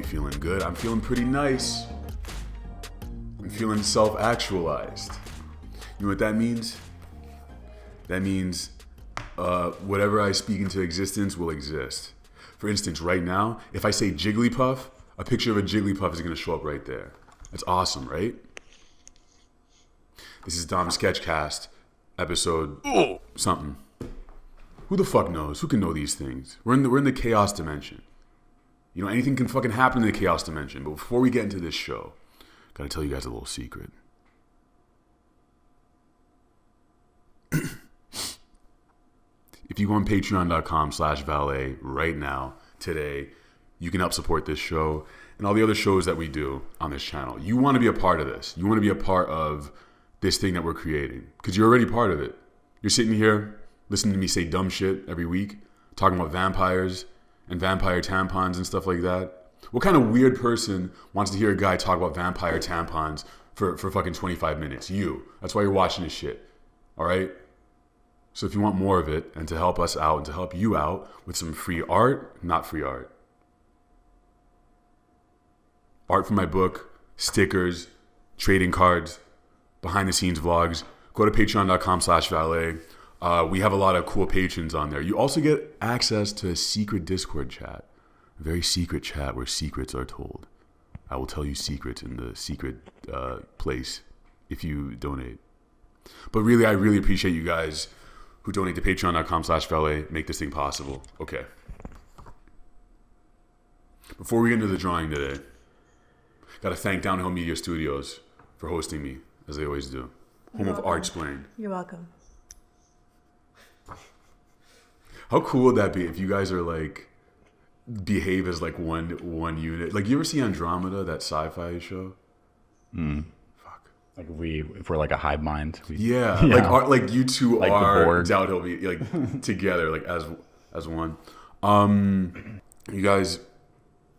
feeling good. I'm feeling pretty nice. I'm feeling self-actualized. You know what that means? That means whatever I speak into existence will exist. For instance, right now, if I say Jigglypuff, a picture of a Jigglypuff is going to show up right there. That's awesome, right? This is Dom Sketchcast, episode something. Who the fuck knows? Who can know these things? We're in the chaos dimension. You know, anything can fucking happen in the chaos dimension. But before we get into this show, gotta tell you guys a little secret. If you go on patreon.com/valet right now, today, you can help support this show and all the other shows that we do on this channel. You want to be a part of this. You want to be a part of this thing that we're creating because you're already part of it. You're sitting here listening to me say dumb shit every week, talking about vampires and vampire tampons and stuff like that. What kind of weird person wants to hear a guy talk about vampire tampons for fucking 25 minutes? You. That's why you're watching this shit. All right? So if you want more of it and to help us out and to help you out with some free art, not free art. Art from my book, stickers, trading cards, behind the scenes vlogs. Go to patreon.com/valet. We have a lot of cool patrons on there. You also get access to a secret Discord chat. A very secret chat where secrets are told. I will tell you secrets in the secret place if you donate. But really, I really appreciate you guys who donate to patreon.com/valet, make this thing possible. Okay. Before we get into the drawing today, got to thank Downhill Media Studios for hosting me, as they always do. Home of Artsplain. You're welcome. How cool would that be if you guys are like, behave as like one unit? Like, you ever see Andromeda, that sci-fi show? Like if we're like a hive mind. Yeah. Like you two like are Downhill Media, like together, like as one. You guys,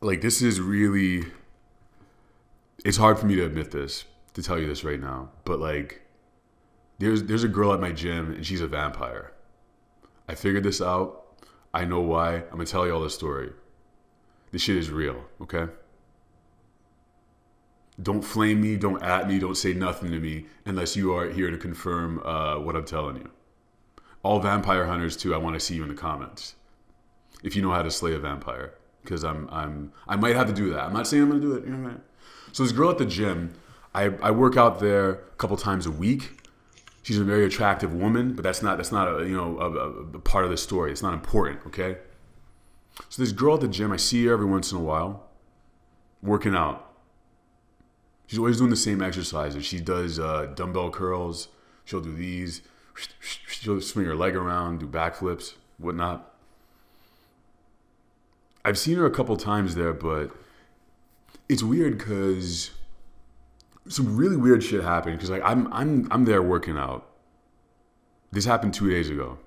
like, this is really, it's hard for me to admit this, to tell you this right now, but like, there's a girl at my gym and she's a vampire. I figured this out. I know why. I'm gonna tell you all the story. This shit is real, okay? Don't flame me, don't at me, don't say nothing to me unless you are here to confirm what I'm telling you. All vampire hunters too, I want to see you in the comments. If you know how to slay a vampire. Because I might have to do that. I'm not saying I'm gonna do it. You know what I mean? So this girl at the gym, I work out there a couple times a week. She's a very attractive woman, but that's not a part of the story. It's not important, okay? So this girl at the gym, I see her every once in a while, working out. She's always doing the same exercises. She does dumbbell curls. She'll do these. She'll swing her leg around, do backflips, whatnot. I've seen her a couple times there, but it's weird because some really weird shit happened. Because like I'm there working out. This happened 2 days ago.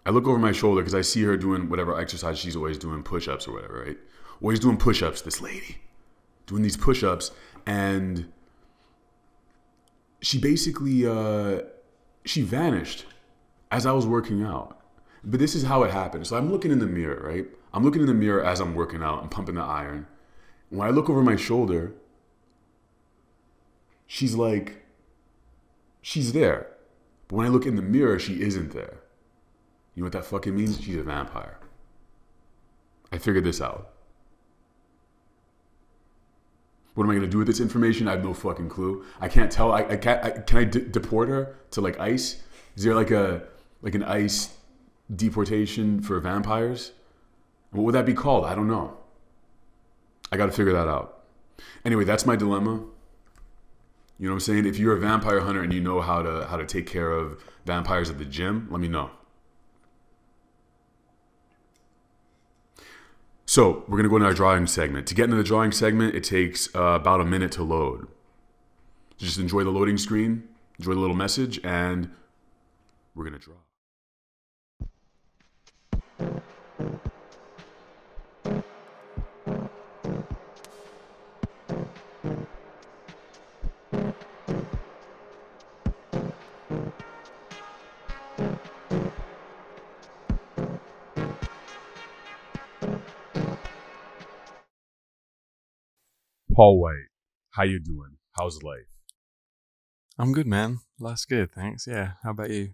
I look over my shoulder because I see her doing whatever exercise she's always doing, push-ups or whatever, right? Always doing push-ups, this lady. Doing these push-ups, and she basically, she vanished as I was working out. But this is how it happened. So I'm looking in the mirror, right? I'm looking in the mirror as I'm working out. I'm pumping the iron. When I look over my shoulder, she's like, she's there. But when I look in the mirror, she isn't there. You know what that fucking means? She's a vampire. I figured this out. What am I gonna do with this information? I have no fucking clue. I can't tell. Can I deport her to like ICE? Is there like an ICE deportation for vampires? What would that be called? I don't know. I got to figure that out. Anyway, that's my dilemma. You know what I'm saying? If you're a vampire hunter and you know how to take care of vampires at the gym, let me know. So we're going to go into our drawing segment. To get into the drawing segment, it takes about a minute to load. Just enjoy the loading screen, enjoy the little message, and we're going to draw. Paul White, how you doing? How's life? I'm good, man. Life's good, thanks. Yeah. How about you?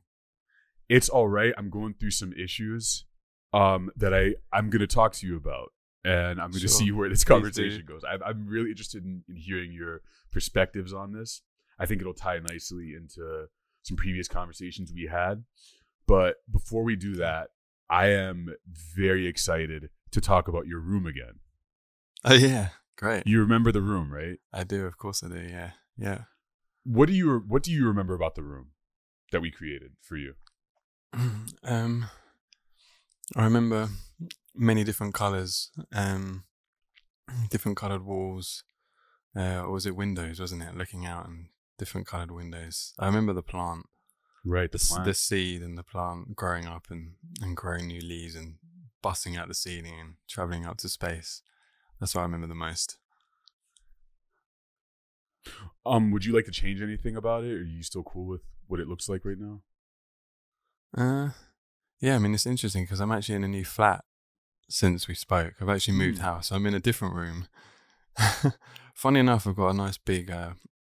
It's all right. I'm going through some issues that I'm going to talk to you about, and I'm going to see where this conversation goes. I'm really interested in hearing your perspectives on this. I think it'll tie nicely into some previous conversations we had. But before we do that, I am very excited to talk about your room again. Oh, yeah. Great. You remember the room, right? I do. Of course I do. Yeah. Yeah. What do you remember about the room that we created for you? I remember many different colors, different colored walls. Or was it windows, wasn't it? Looking out and different colored windows. I remember the plant. Right, the seed and the plant growing up and growing new leaves and busting out the ceiling and traveling up to space. That's what I remember the most. Would you like to change anything about it? Or are you still cool with what it looks like right now? Yeah, I mean, it's interesting because I'm actually in a new flat since we spoke. I've actually moved house. So I'm in a different room. Funny enough, I've got a nice big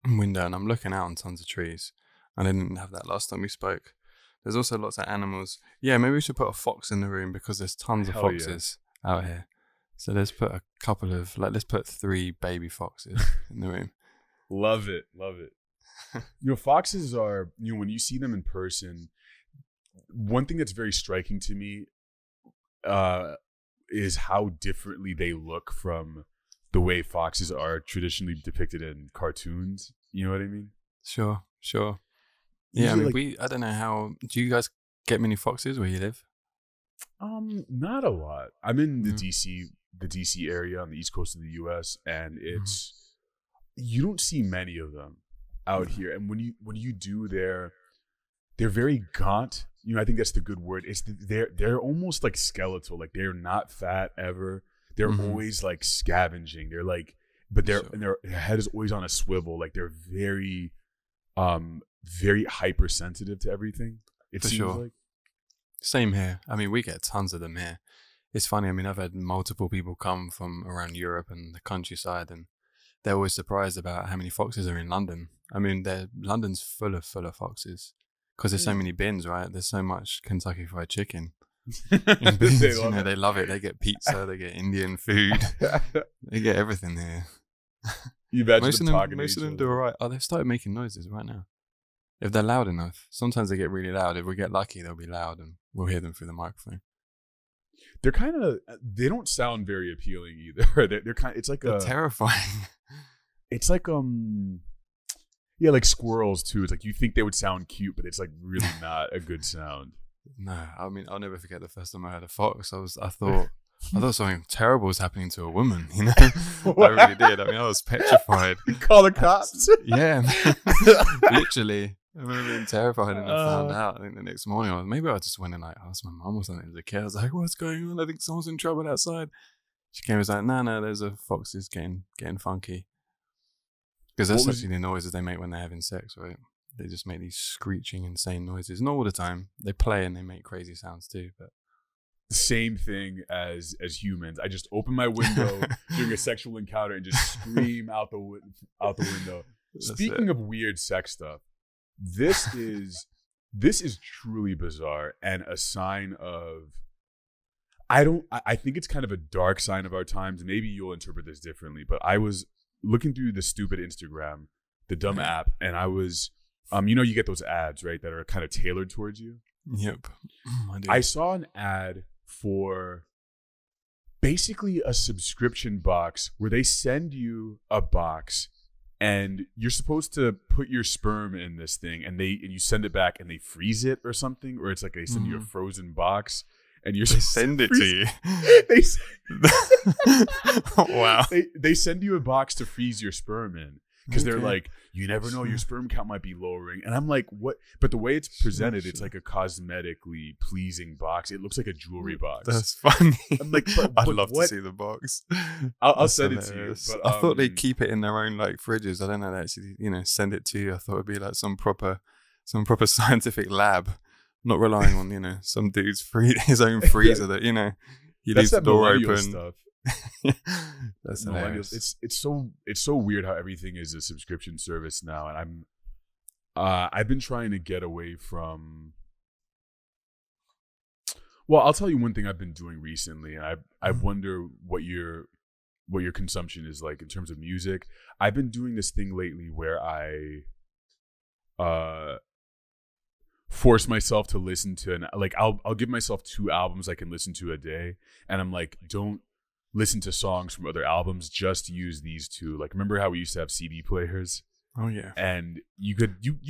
window and I'm looking out on tons of trees. I didn't have that last time we spoke. There's also lots of animals. Yeah, maybe we should put a fox in the room because there's tons of foxes out here. So let's put a couple of, let's put 3 baby foxes in the room. Love it. Love it. Foxes are, when you see them in person, one thing that's very striking to me is how differently they look from the way foxes are traditionally depicted in cartoons. You know what I mean? Sure. Yeah, usually, I mean, I don't know how, do you guys get many foxes where you live? Not a lot. I'm in the DC area on the East Coast of the US, and it's, you don't see many of them out here. And when you do, they're very gaunt. I think that's the good word. They're almost like skeletal. Like they're not fat ever. They're always like scavenging. They're like, but and their head is always on a swivel. Like they're very hypersensitive to everything. It seems like. Same here. I mean, we get tons of them here. It's funny. I mean, I've had multiple people come from around Europe and the countryside, and they're always surprised about how many foxes are in London. I mean, London's full of foxes because there's so many bins, right? There's so much Kentucky Fried Chicken. Bins, they love it. They get pizza, they get Indian food, they get everything here. You most of them do all right. Oh, they've started making noises right now. If they're loud enough, sometimes they get really loud. If we get lucky, they'll be loud and we'll hear them through the microphone. They don't sound very appealing either. They're terrifying. It's like like squirrels too. It's like you think they would sound cute, but it's like really not a good sound. No, I mean, I'll never forget the first time I heard a fox. I thought something terrible was happening to a woman, I really did. I mean, I was petrified. You call the cops? Yeah. Literally. I remember being terrified, and I found out, I think the next morning, maybe I just went and asked my mom or something as a kid. I was like, what's going on? I think someone's in trouble outside. She came and was like, no, there's a fox that's getting funky. Because that's actually the noises they make when they're having sex, right? They just make these screeching, insane noises. Not all the time. They play and they make crazy sounds too. But same thing as humans. I just open my window during a sexual encounter and just scream out the window. Speaking of weird sex stuff, this is truly bizarre and a sign of. I think it's kind of a dark sign of our times. Maybe you'll interpret this differently, but I was looking through the stupid Instagram, the dumb app, and I was. You get those ads, right, that are kind of tailored towards you? Yep. I saw an ad for basically a subscription box where they send you a box and you're supposed to put your sperm in this thing and you send it back and they freeze it or something, or it's like they send you a frozen box and they send it to you. Wow. They send you a box to freeze your sperm in. Because they're like, you never know, your sperm count might be lowering. And I'm like, what? But the way it's presented, it's like a cosmetically pleasing box. It looks like a jewelry box. That's funny. I'm like, I'd love to see the box. I'll send it to you. But, I thought they'd keep it in their own like fridges. I don't know. They actually, send it to you. I thought it'd be like some proper scientific lab, not relying on some dude's his own freezer that he leaves the door open. Stuff. That's millennials. hilarious. It's so weird how everything is a subscription service now, and I've been trying to get away from. Well, I'll tell you one thing I've been doing recently, and I wonder what your consumption is like in terms of music. I've been doing this thing lately where I force myself to listen to I'll give myself 2 albums I can listen to a day, and I'm like, don't listen to songs from other albums, just use these 2. Like, remember how we used to have CD players? Oh yeah. And you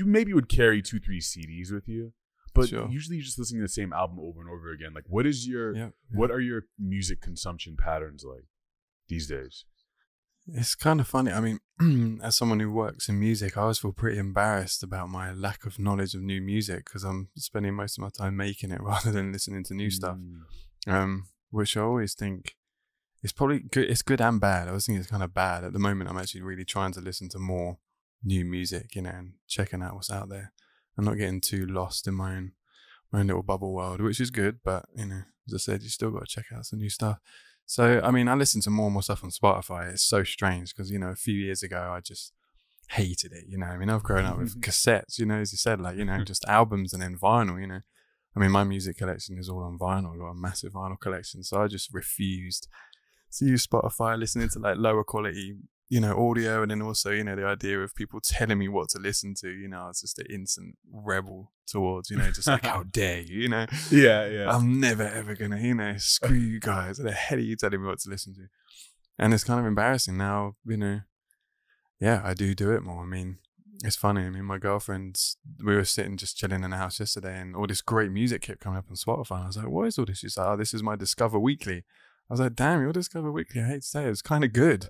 maybe would carry 2-3 CDs with you, but Sure. usually you're just listening to the same album over and over again. Like, what are your music consumption patterns like these days? It's kind of funny. I mean, as someone who works in music, I always feel pretty embarrassed about my lack of knowledge of new music, because I'm spending most of my time making it rather than listening to new stuff. Which I always think is probably good. It's good and bad. I always think it's kind of bad. At the moment, I'm actually really trying to listen to more new music, and checking out what's out there, and not getting too lost in my own little bubble world, which is good. But, as I said, you still got to check out some new stuff. So, I mean, I listen to more and more stuff on Spotify. It's so strange because, a few years ago, I just hated it. I mean, I've grown up with cassettes, as you said, like, just albums and then vinyl, I mean, my music collection is all on vinyl. I've got a massive vinyl collection. So I just refused to use Spotify, listening to like lower quality, audio. And then also, the idea of people telling me what to listen to, I was just an instant rebel towards, just like, how dare you, Yeah. I'm never ever gonna, screw you guys. What the hell are you telling me what to listen to? And it's kind of embarrassing now, yeah, I do it more. I mean, it's funny. I mean, my girlfriend's, we were sitting just chilling in the house yesterday, and all this great music kept coming up on Spotify. And I was like, what is all this? She's like, oh, this is my Discover Weekly. I was like, damn, your Discover Weekly, I hate to say it, was kind of good.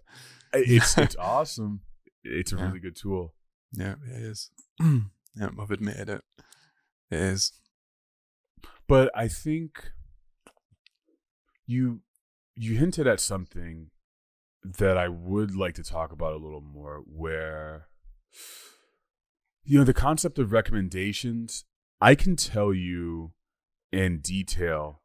It's awesome. It's a really good tool. Yeah, it is. Yeah, I've admitted it. It is. But I think you hinted at something that I would like to talk about a little more, where, the concept of recommendations. I can tell you in detail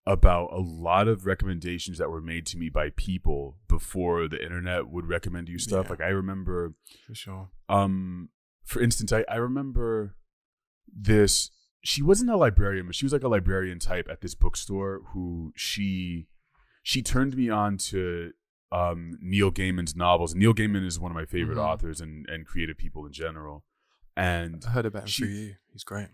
about a lot of recommendations that were made to me by people before the internet would recommend you stuff. Yeah. Like, I remember, For sure. for instance, I remember this. She wasn't a librarian, but she was like a librarian type at this bookstore who she turned me on to Neil Gaiman's novels. Neil Gaiman is one of my favorite authors and creative people in general. And I heard about him through you. He's great.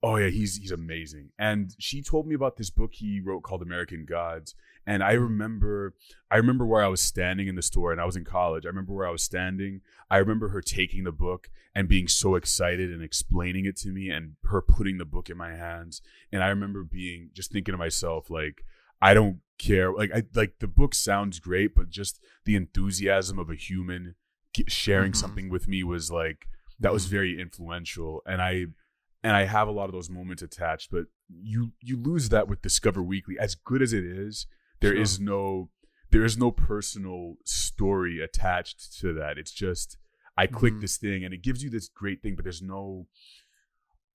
Oh yeah, he's amazing. And she told me about this book he wrote called American Gods. And I remember where I was standing in the store, and I was in college. I remember where I was standing. I remember her taking the book and being so excited and explaining it to me, and her putting the book in my hands. And I remember just thinking to myself, like, I don't care. Like the book sounds great, but just the enthusiasm of a human sharing something with me was like, that was very influential. And I have a lot of those moments attached, but you lose that with Discover Weekly. As good as it is, there is no personal story attached to that. It's just, I click this thing and it gives you this great thing, but there's no,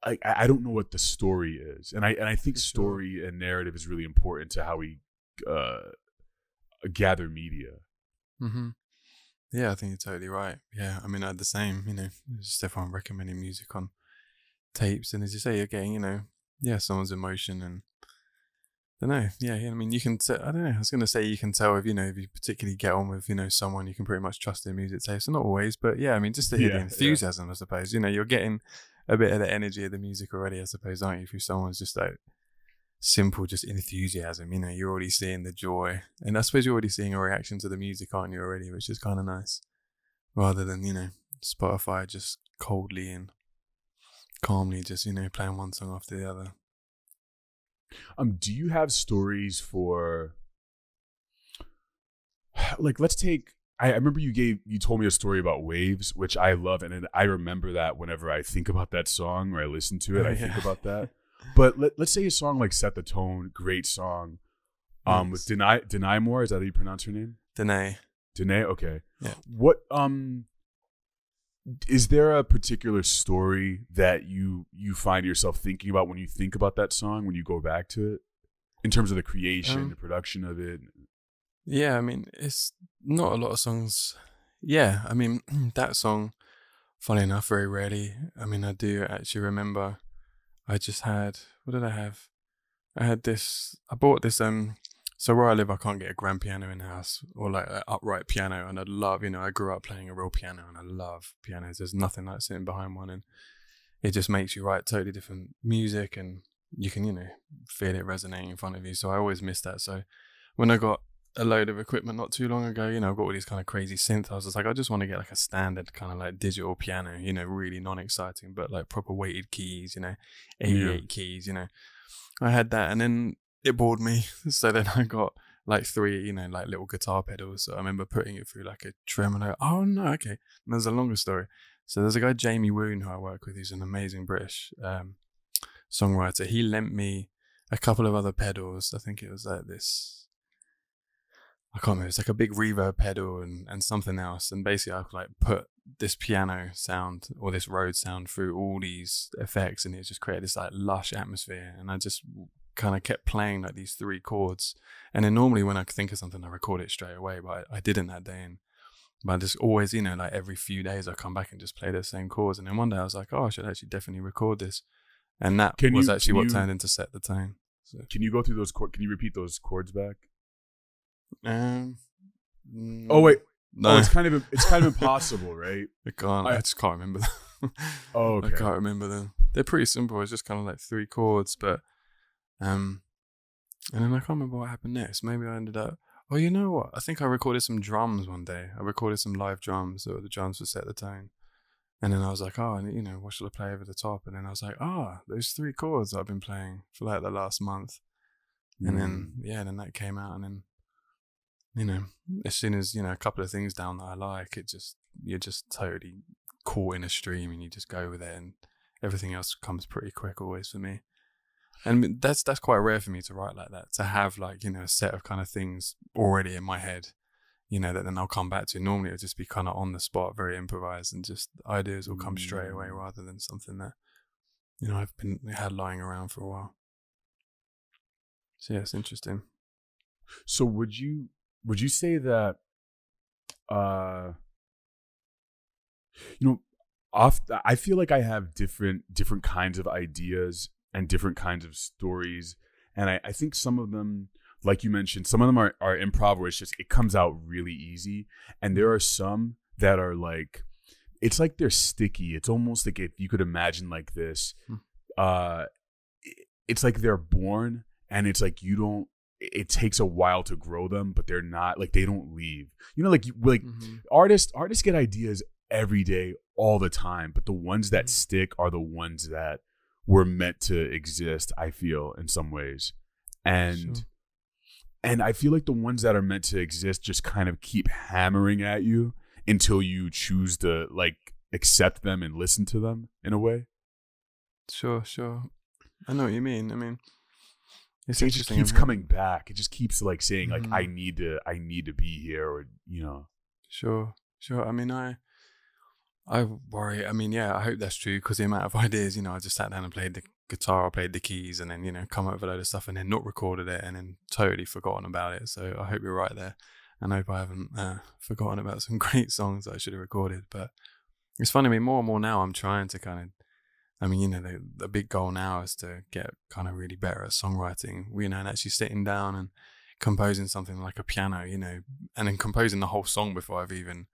I don't know what the story is. And I think story and narrative is really important to how we gather media. Mm-hmm. Yeah, I think you're totally right. Yeah, I mean, I had the same, just everyone recommending music on tapes, and as you say, you're getting, someone's emotion, and I don't know. Yeah, I mean, you can I don't know. I was going to say you can tell if if you particularly get on with someone, you can pretty much trust their music taste. So not always, but yeah, I mean, just to hear the enthusiasm, I suppose. You're getting a bit of the energy of the music already, I suppose, aren't you? If someone's just like simple, just enthusiasm, you're already seeing the joy, and I suppose you're already seeing a reaction to the music, aren't you, already, which is kind of nice, rather than Spotify just coldly and calmly just playing one song after the other. Do you have stories for, like, let's take, I remember you told me a story about Waves, which I love, and I remember that whenever I think about that song or I listen to it, think about that. But let's say a song like Set the Tone, great song, with Deny More, is that how you pronounce her name? Danae, okay. Yeah. What is there a particular story that you find yourself thinking about when you think about that song, when you go back to it, in terms of the creation, the production of it? Yeah, I mean, it's Not a lot of songs. Yeah, I mean, that song, funny enough, very rarely. I mean, I do actually remember I just had, what did I have? I bought this, so where I live, I can't get a grand piano in the house or like an upright piano. And I'd love, I grew up playing a real piano and I love pianos. There's nothing like sitting behind one and it just makes you write totally different music and you can, feel it resonating in front of you. So I always miss that. So when I got a load of equipment not too long ago, I've got all these kind of crazy synths. I was just like, I just want to get like a standard kind of like digital piano, really non-exciting, but like proper weighted keys, 88 keys, I had that and then it bored me. So then I got like 3, like little guitar pedals. So I remember putting it through like a tremolo. Oh no, okay. And there's a longer story. So there's a guy, Jamie Woon, who I work with. He's an amazing British songwriter. He lent me a couple of other pedals. I think it was like this, I can't remember. It's like a big reverb pedal and something else. And basically I could like put this piano sound or this Rhodes sound through all these effects and it just created this like lush atmosphere. And I just kind of kept playing like these 3 chords. And then normally when I think of something, I record it straight away, but I didn't that day. But I just always, like every few days I come back and just play the same chords. And then one day I was like, oh, I should actually definitely record this. And that was actually what turned into Set the Tone. So. Can you go through those chords? Can you repeat those chords back? Oh wait, no. Oh, it's kind of impossible, right? I just can't remember them. Oh, okay. I can't remember them. They're pretty simple. It's just kind of like 3 chords, but and then I can't remember what happened next. Maybe I ended up. Oh, you know what? I think I recorded some drums one day. I recorded some live drums, or the drums for Set the Tone. And then I was like, oh, what shall I play over the top? And then I was like, those 3 chords I've been playing for like the last month. And then, then that came out. And then, as soon as, a couple of things down that I like, you're just totally caught in a stream and you just go with it and everything else comes pretty quick always for me. And that's quite rare for me to write like that, to have like, a set of kind of things already in my head, that then I'll come back to. Normally it'll just be kind of on the spot, very improvised and just ideas will come straight away rather than something that, I've had lying around for a while. So yeah, it's interesting. So would you say that, I feel like I have different kinds of ideas and different kinds of stories. And I think some of them, like you mentioned, some of them are improv where it comes out really easy. And there are some that are like, it's like they're sticky. It's almost like if you could imagine like this, it's like they're born and it's like it takes a while to grow them, but they're not like, they don't leave. Artists get ideas every day, all the time, but the ones that stick are the ones that were meant to exist, I feel, in some ways. And I feel like the ones that are meant to exist just kind of keep hammering at you until you choose to like accept them and listen to them in a way. Sure. I know what you mean. I mean, it just keeps coming back. It just keeps like saying like, I need to be here, or, Sure. I mean, I worry. I mean, yeah, I hope that's true because the amount of ideas, I just sat down and played the guitar, I played the keys, and then, come up with a load of stuff and then not recorded it and then totally forgotten about it. So I hope you're right there. And I hope I haven't forgotten about some great songs that I should have recorded. But it's funny, I mean, more and more now I'm trying to kind of, I mean, the big goal now is to get kind of really better at songwriting, and actually sitting down and composing something like a piano, and then composing the whole song before I've even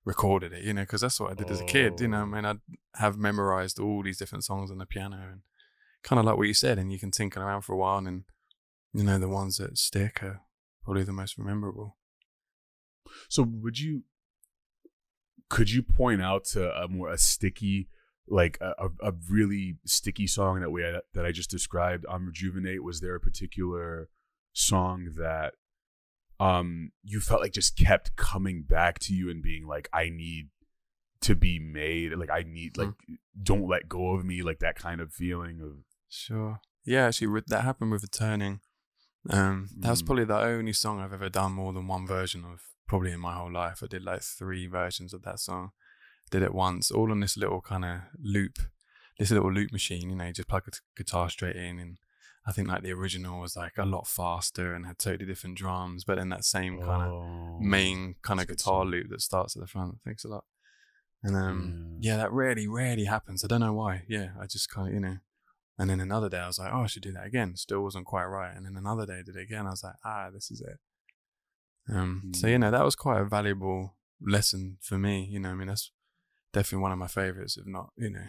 recorded it, because that's what I did as a kid, I mean, I'd have memorized all these different songs on the piano and kind of like what you said, and you can tinker around for a while and the ones that stick are probably the most memorable. So could you point out to a sticky, like a really sticky song that I just described on Rejuvenate? Was there a particular song that you felt like just kept coming back to you and being like, I need to be made, like I need, like, don't let go of me, like that kind of feeling of? Sure. Yeah, actually that happened with Returning. That was probably the only song I've ever done more than one version of, probably in my whole life. I did like 3 versions of that song. Did it once, all on this little kind of loop, this little loop machine, you just plug a guitar straight in, and I think like the original was like a lot faster and had totally different drums, but then that same kind of main kind of guitar loop that starts at the front. Thanks a lot. And yeah, that rarely happens. I don't know why. Yeah, I just kind of, you know. And then another day I was like, oh, I should do that again. Still wasn't quite right. And then another day I did it again. I was like, this is it. So, you know, that was quite a valuable lesson for me. You know, I mean, that's definitely one of my favorites, if not, you know,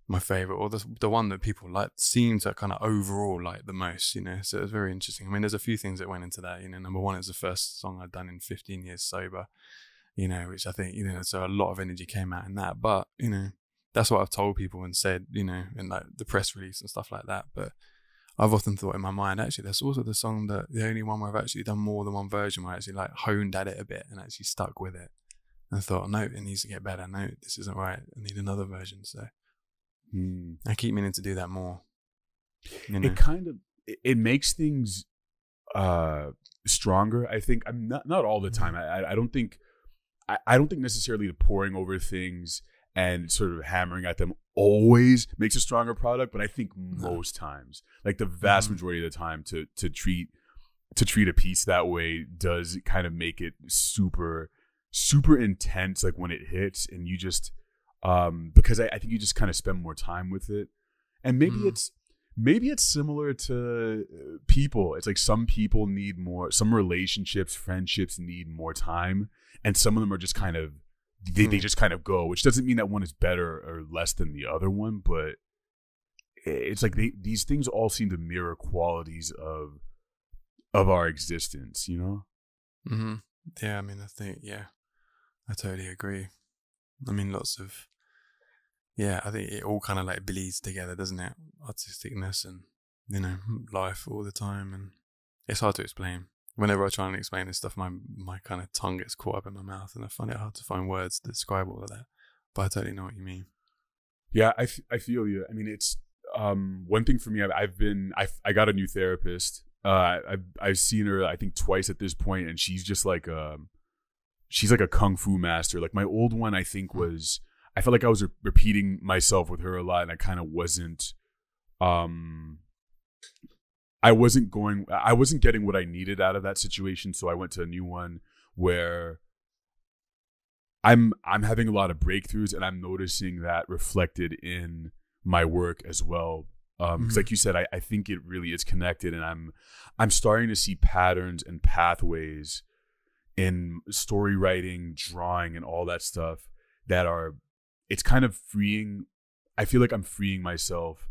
my favorite, or the one that people like seem to kind of overall like the most, you know. So it was very interesting. I mean, there's a few things that went into that. You know, number one, it was the first song I'd done in 15 years sober, you know, which I think, you know, so a lot of energy came out in that. But, you know, that's what I've told people and said, you know, in like the press release and stuff like that. But I've often thought in my mind, actually, that's also the song that the only one where I've actually done more than one version, where I actually like honed at it a bit and actually stuck with it. And I thought, no, it needs to get better. No, this isn't right. I need another version. So I keep meaning to do that more. You know? It makes things stronger. I think I'm not all the time. I don't think necessarily the pouring over things and sort of hammering at them always makes a stronger product, but I think most times, like the vast majority of the time, to treat a piece that way does kind of make it super intense, like when it hits, and you just because I think you just kind of spend more time with it. And maybe it's similar to people. It's like some people need more, some relationships, friendships need more time, and some of them are just kind of they just kind of go, which doesn't mean that one is better or less than the other one, but it's like these things all seem to mirror qualities of our existence, you know? Yeah, I mean, I think, I totally agree. I mean, I think it all kind of like bleeds together, doesn't it? Artisticness and, you know, life all the time. And it's hard to explain. Whenever I try and explain this stuff, my kind of tongue gets caught up in my mouth, and I find it hard to find words to describe all of that. But I totally know what you mean. Yeah, I feel you. I mean, it's one thing for me. I got a new therapist. I've seen her, I think, twice at this point, and she's just like she's like a kung fu master. Like my old one, I think I felt like I was repeating myself with her a lot, and I kind of wasn't. I wasn't getting what I needed out of that situation, so I went to a new one where I'm having a lot of breakthroughs, and I'm noticing that reflected in my work as well. Because like you said, I think it really is connected, and I'm starting to see patterns and pathways in story writing, drawing, and all that stuff that it's kind of freeing. I feel like I'm freeing myself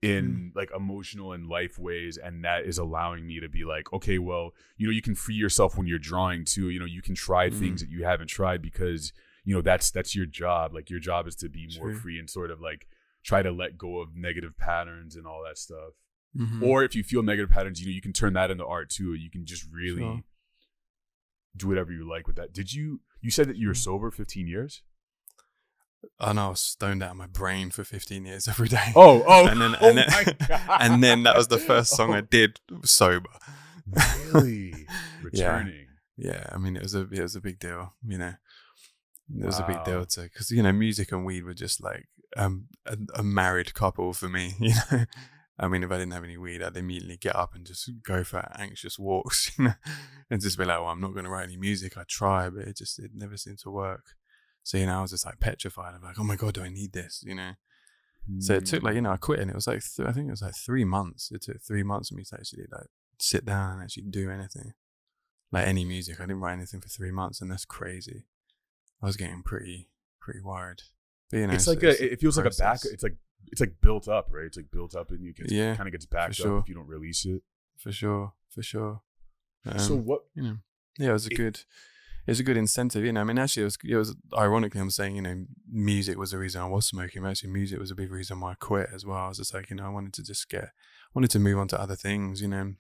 in like emotional and life ways, and that is allowing me to be like, okay, well, you know, you can free yourself when you're drawing too. You know, you can try things that you haven't tried, because, you know, that's your job. Like your job is to be more free and sort of like try to let go of negative patterns and all that stuff. Or if you feel negative patterns, you know, you can turn that into art too. You can just really do whatever you like with that. You said that you were sober 15 years? I know, I was stoned out of my brain for 15 years every day. And then that was the first song I did sober. Really? Returning. Yeah. I mean, it was a big deal, you know. It was a big deal because, you know, music and weed were just like a married couple for me, you know. I mean, if I didn't have any weed, I'd immediately get up and just go for anxious walks, you know, and just be like, well, I'm not going to write any music. I try, but it never seemed to work. So, you know, I was just like petrified. I'm like, oh my God, do I need this? You know? So it took like, you know, I quit, and it was like, I think it was like 3 months. It took 3 months for me to actually like sit down and actually do anything. Like any music. I didn't write anything for 3 months, and that's crazy. I was getting pretty worried. But, you know, it's like it feels like a back. It's like built up, right? It's like built up in you. It kind of gets backed up if you don't release it. For sure. So what? You know, yeah, it was a good incentive. You know, I mean, actually, it was ironically, I'm saying, you know, music was the reason I was smoking. Actually, music was a big reason why I quit as well. I was just like, you know, I wanted to move on to other things, you know,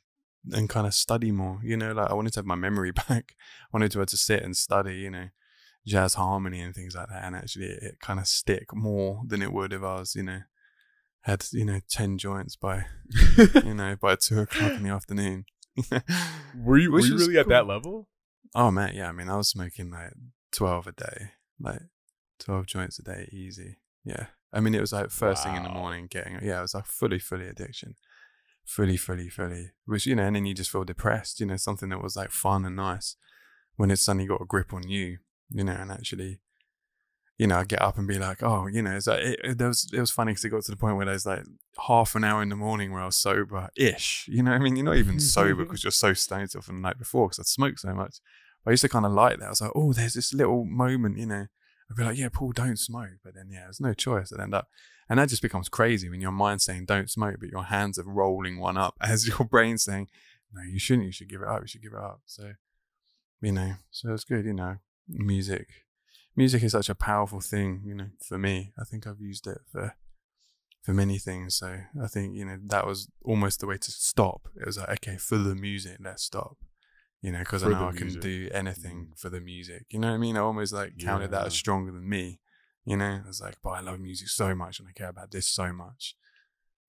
and kind of study more. You know, like I wanted to have my memory back. I wanted to be able to sit and study, you know, jazz harmony and things like that, and actually it kind of stick more than it would if I was, you know, had, you know, 10 joints by you know, by 2:00 in the afternoon. Were you really at that level? Oh man, yeah. I mean, I was smoking like 12 a day, like 12 joints a day, easy. Yeah, I mean, it was like first thing in the morning it was like fully addiction. Fully. Which, you know, and then you just feel depressed, you know, something that was like fun and nice when it's suddenly got a grip on you, you know, and actually, you know, I get up and be like, oh, you know, it's like, it was funny because it got to the point where there's like half an hour in the morning where I was sober-ish, you know what I mean? You're not even sober because you're so stoned from the night before because I smoked so much. But I used to kind of like that. I was like, oh, there's this little moment, you know, I'd be like, yeah, Paul, don't smoke. But then, yeah, there's no choice. I'd end up, and that just becomes crazy when your mind's saying don't smoke, but your hands are rolling one up as your brain's saying, no, you shouldn't. You should give it up. You should give it up. So, you know, so it's good, you know, music is such a powerful thing, you know, for me. I think I've used it for many things. So I think, you know, that was almost the way to stop. It was like, okay, for the music, let's stop. You know, because I know I can do anything for the music. You know what I mean? I almost like counted that as stronger than me. You know, I was like, but I love music so much and I care about this so much.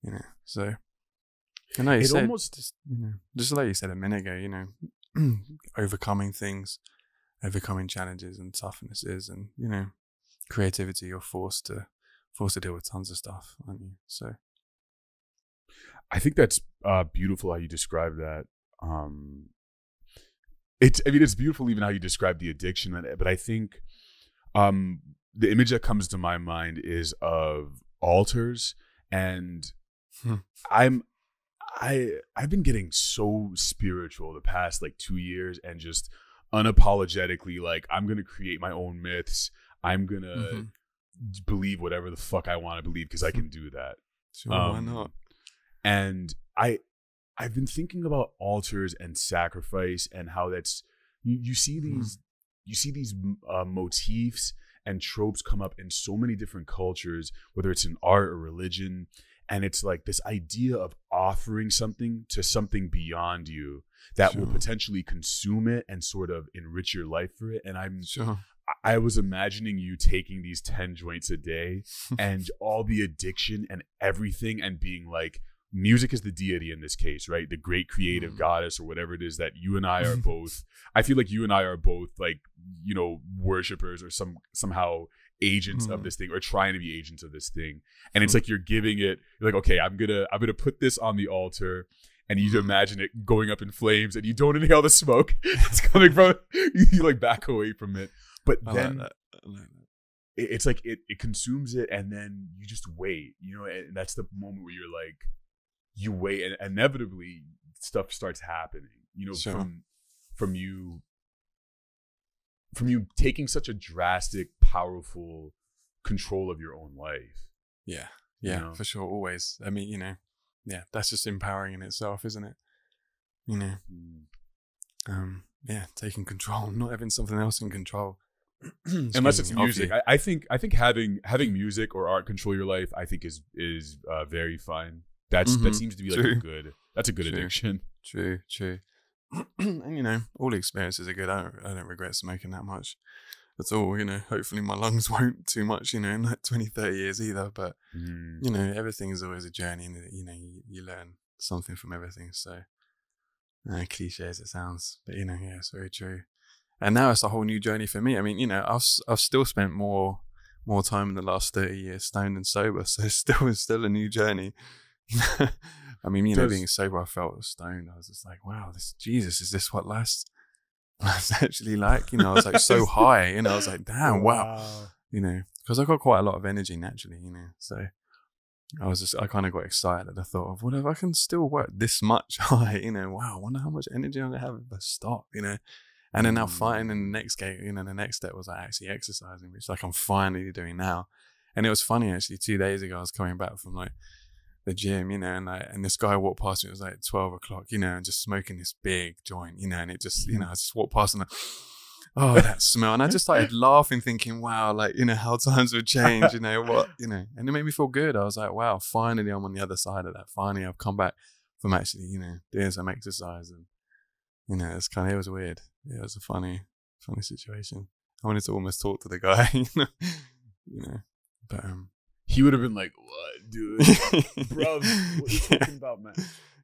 You know, so I know you said almost just, you know, just like you said a minute ago, you know, overcoming things, overcoming challenges and toughnesses, and you know, creativity. You're forced to deal with tons of stuff, aren't you? So I think that's beautiful how you describe that. It's beautiful even how you describe the addiction, but I think the image that comes to my mind is of altars, and I've been getting so spiritual the past like 2 years, and just unapologetically like, I'm gonna create my own myths. I'm gonna believe whatever the fuck I want to believe because I can do that. Sure, why not? And I've been thinking about altars and sacrifice, and how that's you see these motifs and tropes come up in so many different cultures, whether it's in art or religion, and it's like this idea of offering something to something beyond you that will potentially consume it and sort of enrich your life for it. And I was imagining you taking these 10 joints a day and all the addiction and everything, and being like, music is the deity in this case, right? The great creative goddess or whatever it is that you and I are both. I feel like you and I are both like, you know, worshipers or somehow agents of this thing, or trying to be agents of this thing. And it's like you're giving it, you're like, okay, I'm gonna put this on the altar, and you imagine it going up in flames, and you don't inhale the smoke. It's coming from you like back away from it. But then it's like it consumes it, and then you just wait, you know, and that's the moment where you're like, you wait, and inevitably stuff starts happening, you know, from you taking such a drastic, powerful control of your own life. Yeah, you know? For sure, always. I mean, you know, yeah, that's just empowering in itself, isn't it? You know, yeah, taking control, not having something else in control. Unless it's music. I think having music or art control your life, I think is very fine. That seems to be like a good addiction. True. And you know, all experiences are good. I don't regret smoking that much at all. You know, hopefully my lungs won't too much, you know, in like 20, 30 years either. But you know, everything is always a journey, and you know, you learn something from everything. So cliche as it sounds, but you know, yeah, it's very true. And now it's a whole new journey for me. I mean, you know, I've still spent more time in the last 30 years stoned and sober, so it's still a new journey. I mean, you know, being sober, I felt stoned. I was just like, wow, Jesus, is this what life's actually like? You know, I was like so high, you know, I was like, damn, wow. You know, because I got quite a lot of energy naturally, you know, so I kind of got excited at the thought of, what if I can still work this much high, you know, wow, I wonder how much energy I'm going to have if I stop, you know. And then now fighting in the next game, you know, the next step was like actually exercising, which like I'm finally doing now. And it was funny actually, 2 days ago, I was coming back from like the gym, you know, and this guy walked past me, it was like 12 o'clock, you know, and just smoking this big joint, you know, and it just, you know, I just walked past and like, oh, that smell. And I just started laughing, thinking, wow, like, you know, how times would change, you know, what, you know, and it made me feel good. I was like, wow, finally I'm on the other side of that. Finally I've come back from actually, you know, doing some exercise, and, you know, it was weird. Yeah, it was a funny situation. I wanted to almost talk to the guy, you know, but he would have been like, what, dude? Bro, what are you talking about, man?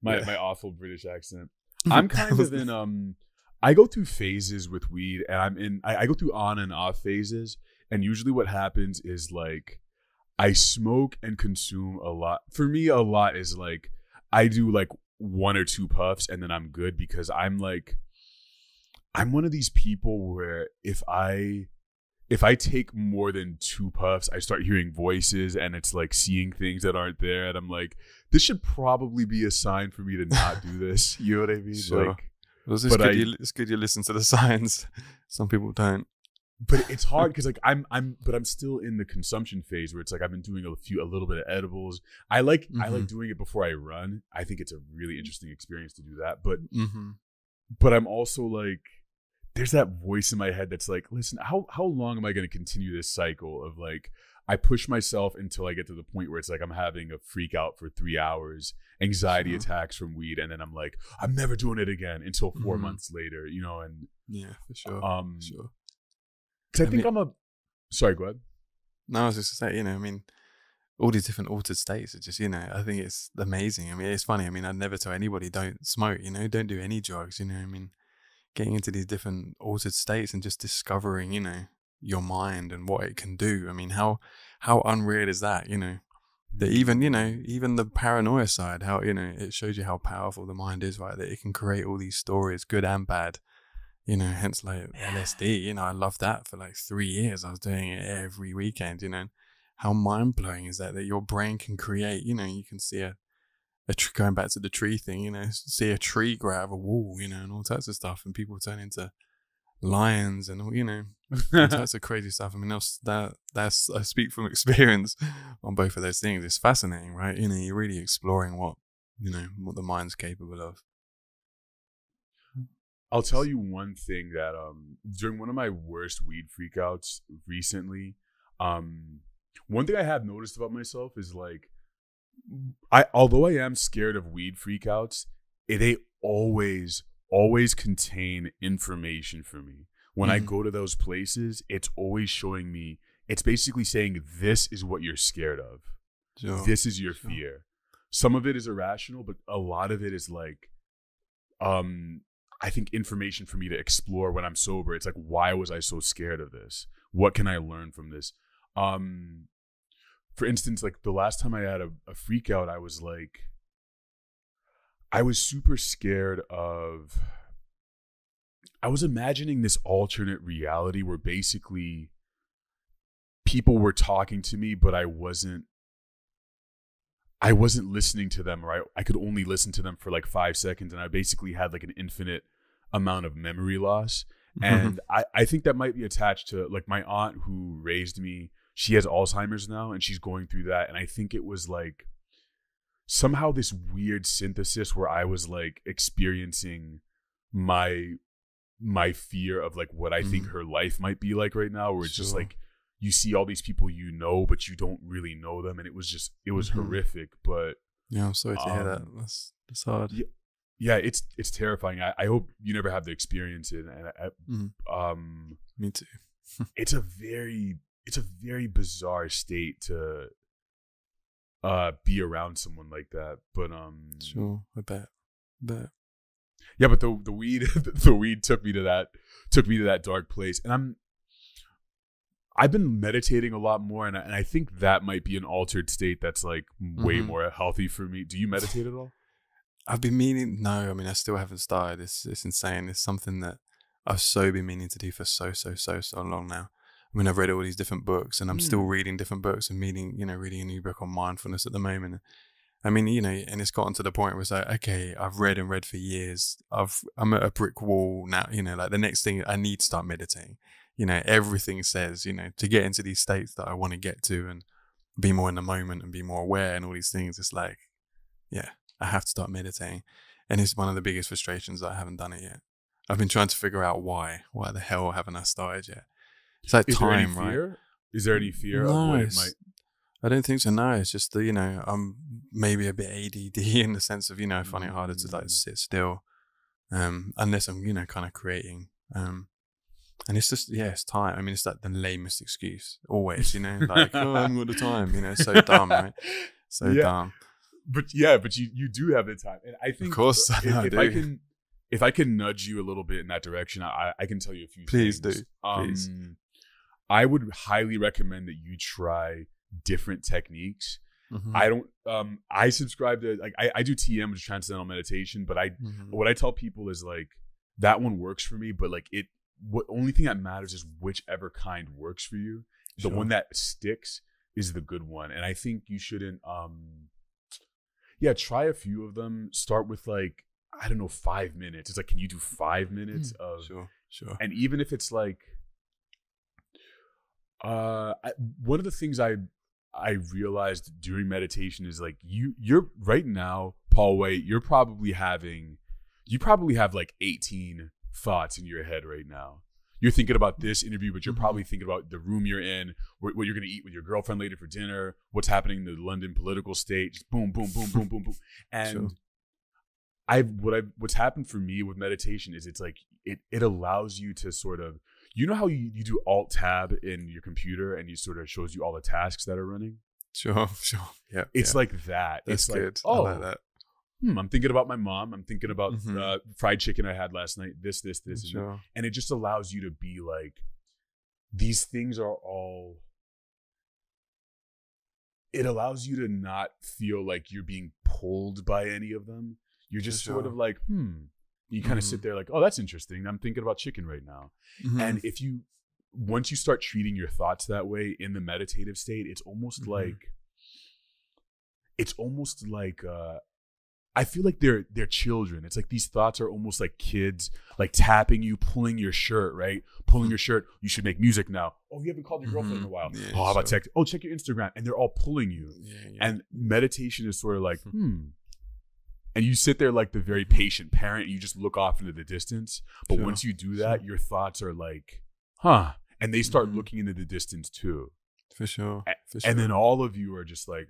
My awful British accent. I'm kind of in I go through phases with weed, and I go through on and off phases, and usually what happens is like I smoke and consume a lot. For me, a lot is like I do like 1 or 2 puffs and then I'm good, because I'm one of these people where if I take more than 2 puffs, I start hearing voices and it's like seeing things that aren't there, and I'm like, this should probably be a sign for me to not do this. You know what I mean? Sure. Like, well, it's good you listen to the signs. Some people don't. But it's hard because like I'm still in the consumption phase where it's like I've been doing a little bit of edibles. I like doing it before I run. I think it's a really interesting experience to do that. But I'm also like, there's that voice in my head that's like, listen, how long am I going to continue this cycle of like, I push myself until I get to the point where it's like I'm having a freak out for 3 hours, anxiety attacks from weed, and then I'm like, I'm never doing it again until 4 months later, you know? And yeah, for sure. Sure. Because I think sorry, go ahead. No, I was just to say, I mean, all these different altered states are just, I think it's amazing. I mean, it's funny. I mean, I'd never tell anybody don't smoke, don't do any drugs, I mean, getting into these different altered states and just discovering, your mind and what it can do. I mean, how unreal is that, that even the paranoia side, how, it shows you how powerful the mind is, right? That it can create all these stories, good and bad. Hence like LSD, I loved that for like 3 years. I was doing it every weekend, how mind blowing is that your brain can create, you can see going back to the tree thing, see a tree grow out of a wall, and all types of stuff, and people turn into lions and all, all types of crazy stuff. I mean, that's I speak from experience on both of those things. It's fascinating, right? You're really exploring what the mind's capable of. I'll tell you one thing that during one of my worst weed freakouts recently, one thing I have noticed about myself is like, although I am scared of weed freakouts, they always contain information for me. When I go to those places, it's always showing me, it's basically saying, this is what you're scared of. Sure. This is your fear. Some of it is irrational, but a lot of it is like, I think information for me to explore when I'm sober. It's like, why was I so scared of this? What can I learn from this? For instance, like the last time I had a freak out, I was super scared of, I was imagining this alternate reality where basically people were talking to me, but I wasn't listening to them, or I could only listen to them for like 5 seconds, and I basically had like an infinite amount of memory loss. And I think that might be attached to like my aunt who raised me. She has Alzheimer's now and she's going through that. And I think it was like somehow this weird synthesis where I was like experiencing my fear of like what I think her life might be like right now, where it's just like, you see all these people but you don't really know them, and it was horrific. But yeah, I'm sorry to hear that. That's hard. Yeah, it's terrifying. I hope you never have to experience it. And me too. It's a very bizarre state to be around someone like that. But sure, I bet. Yeah, but the weed the weed took me to that dark place, and I've been meditating a lot more, and I think that might be an altered state that's like way more healthy for me. Do you meditate at all? I've been meaning. No, I mean I still haven't started. It's insane. It's something that I've so been meaning to do for so long now. I mean, I've read all these different books, and I'm still reading different books and reading a new book on mindfulness at the moment. I mean, and it's gotten to the point where it's like, okay, I've read for years. I'm at a brick wall now. Like the next thing, I need to start meditating. Everything says, to get into these states that I want to get to and be more in the moment and be more aware and all these things. It's like, yeah, I have to start meditating. And it's one of the biggest frustrations that I haven't done it yet. I've been trying to figure out why. Why the hell haven't I started yet? It's like time, right? Is there any fear of what it might? I don't think so. No, it's just that, I'm maybe a bit ADD in the sense of, I find it harder to like sit still, unless I'm, kind of creating. And it's just, it's time. I mean, it's like the lamest excuse always, like, oh, I haven't got the time, it's so dumb, right? So dumb. But you do have the time. And I think, of course, if I can nudge you a little bit in that direction, I can tell you a few things. Please do. Please. I would highly recommend that you try different techniques. Mm-hmm. I don't I subscribe to like I do TM, which is transcendental meditation, but what I tell people is like that one works for me, but like what only thing that matters is whichever kind works for you. The one that sticks is the good one. And I think you shouldn't try a few of them. Start with like, I don't know, 5 minutes. It's like, can you do 5 minutes of Sure. And even if it's like one of the things I realized during meditation is like you're right now, Paul White, you probably have like 18 thoughts in your head right now. You're thinking about this interview, but you're probably thinking about the room you're in, what you're going to eat with your girlfriend later for dinner, what's happening in the London political state, just boom, boom, boom, boom, boom, boom. And what's happened for me with meditation is it's like it allows you to sort of, you know how you do Alt Tab in your computer and you sort of shows you all the tasks that are running? Sure. Yeah. It's like that. That's it's good. like, I like that. I'm thinking about my mom. I'm thinking about fried chicken I had last night. This. Sure. And it just allows you to be like, these things are all, it allows you to not feel like you're being pulled by any of them. You're just sort of like, You kind of sit there like, oh, that's interesting. I'm thinking about chicken right now. And once you start treating your thoughts that way in the meditative state, it's almost like, I feel like they're children. It's like these thoughts are almost like kids, like tapping you, pulling your shirt, right? Pulling your shirt. You should make music now. Oh, you haven't called your girlfriend in a while. Yeah, how about text? Oh, check your Instagram. And they're all pulling you. Yeah. And meditation is sort of like, And you sit there like the very patient parent. And you just look off into the distance. But once you do that, your thoughts are like, and they start looking into the distance too. For sure. And then all of you are just like,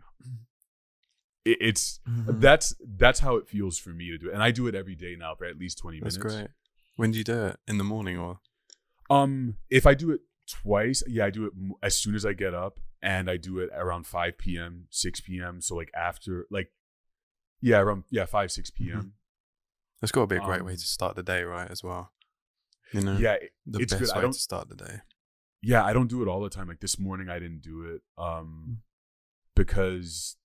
it's that's how it feels for me to do it. And I do it every day now for at least 20 minutes. That's great. When do you do it? In the morning or? If I do it twice, I do it as soon as I get up, and I do it around 5 p.m., 6 p.m. So like after, like, around 5, 6 p.m. That's got to be a great way to start the day, right? As well. You know? Yeah, the it's best good. way to start the day. Yeah, I don't do it all the time. Like this morning, I didn't do it because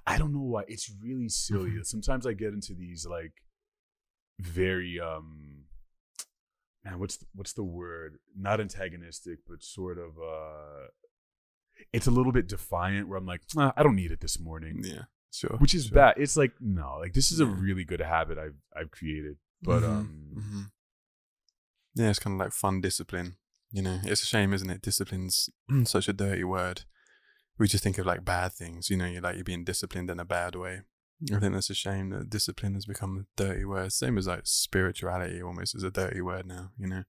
I don't know why. It's really silly. Sometimes I get into these like very man, what's the word? Not antagonistic, but sort of it's a little bit defiant where I'm like, I don't need it this morning. Yeah, sure. Which is bad. It's like, no, like this is a really good habit I've created. But yeah, it's kind of like fun discipline. You know, it's a shame, isn't it? Discipline's such a dirty word. We just think of like bad things, you know, you're being disciplined in a bad way. I think that's a shame that discipline has become a dirty word. Same as like spirituality almost is a dirty word now, you know.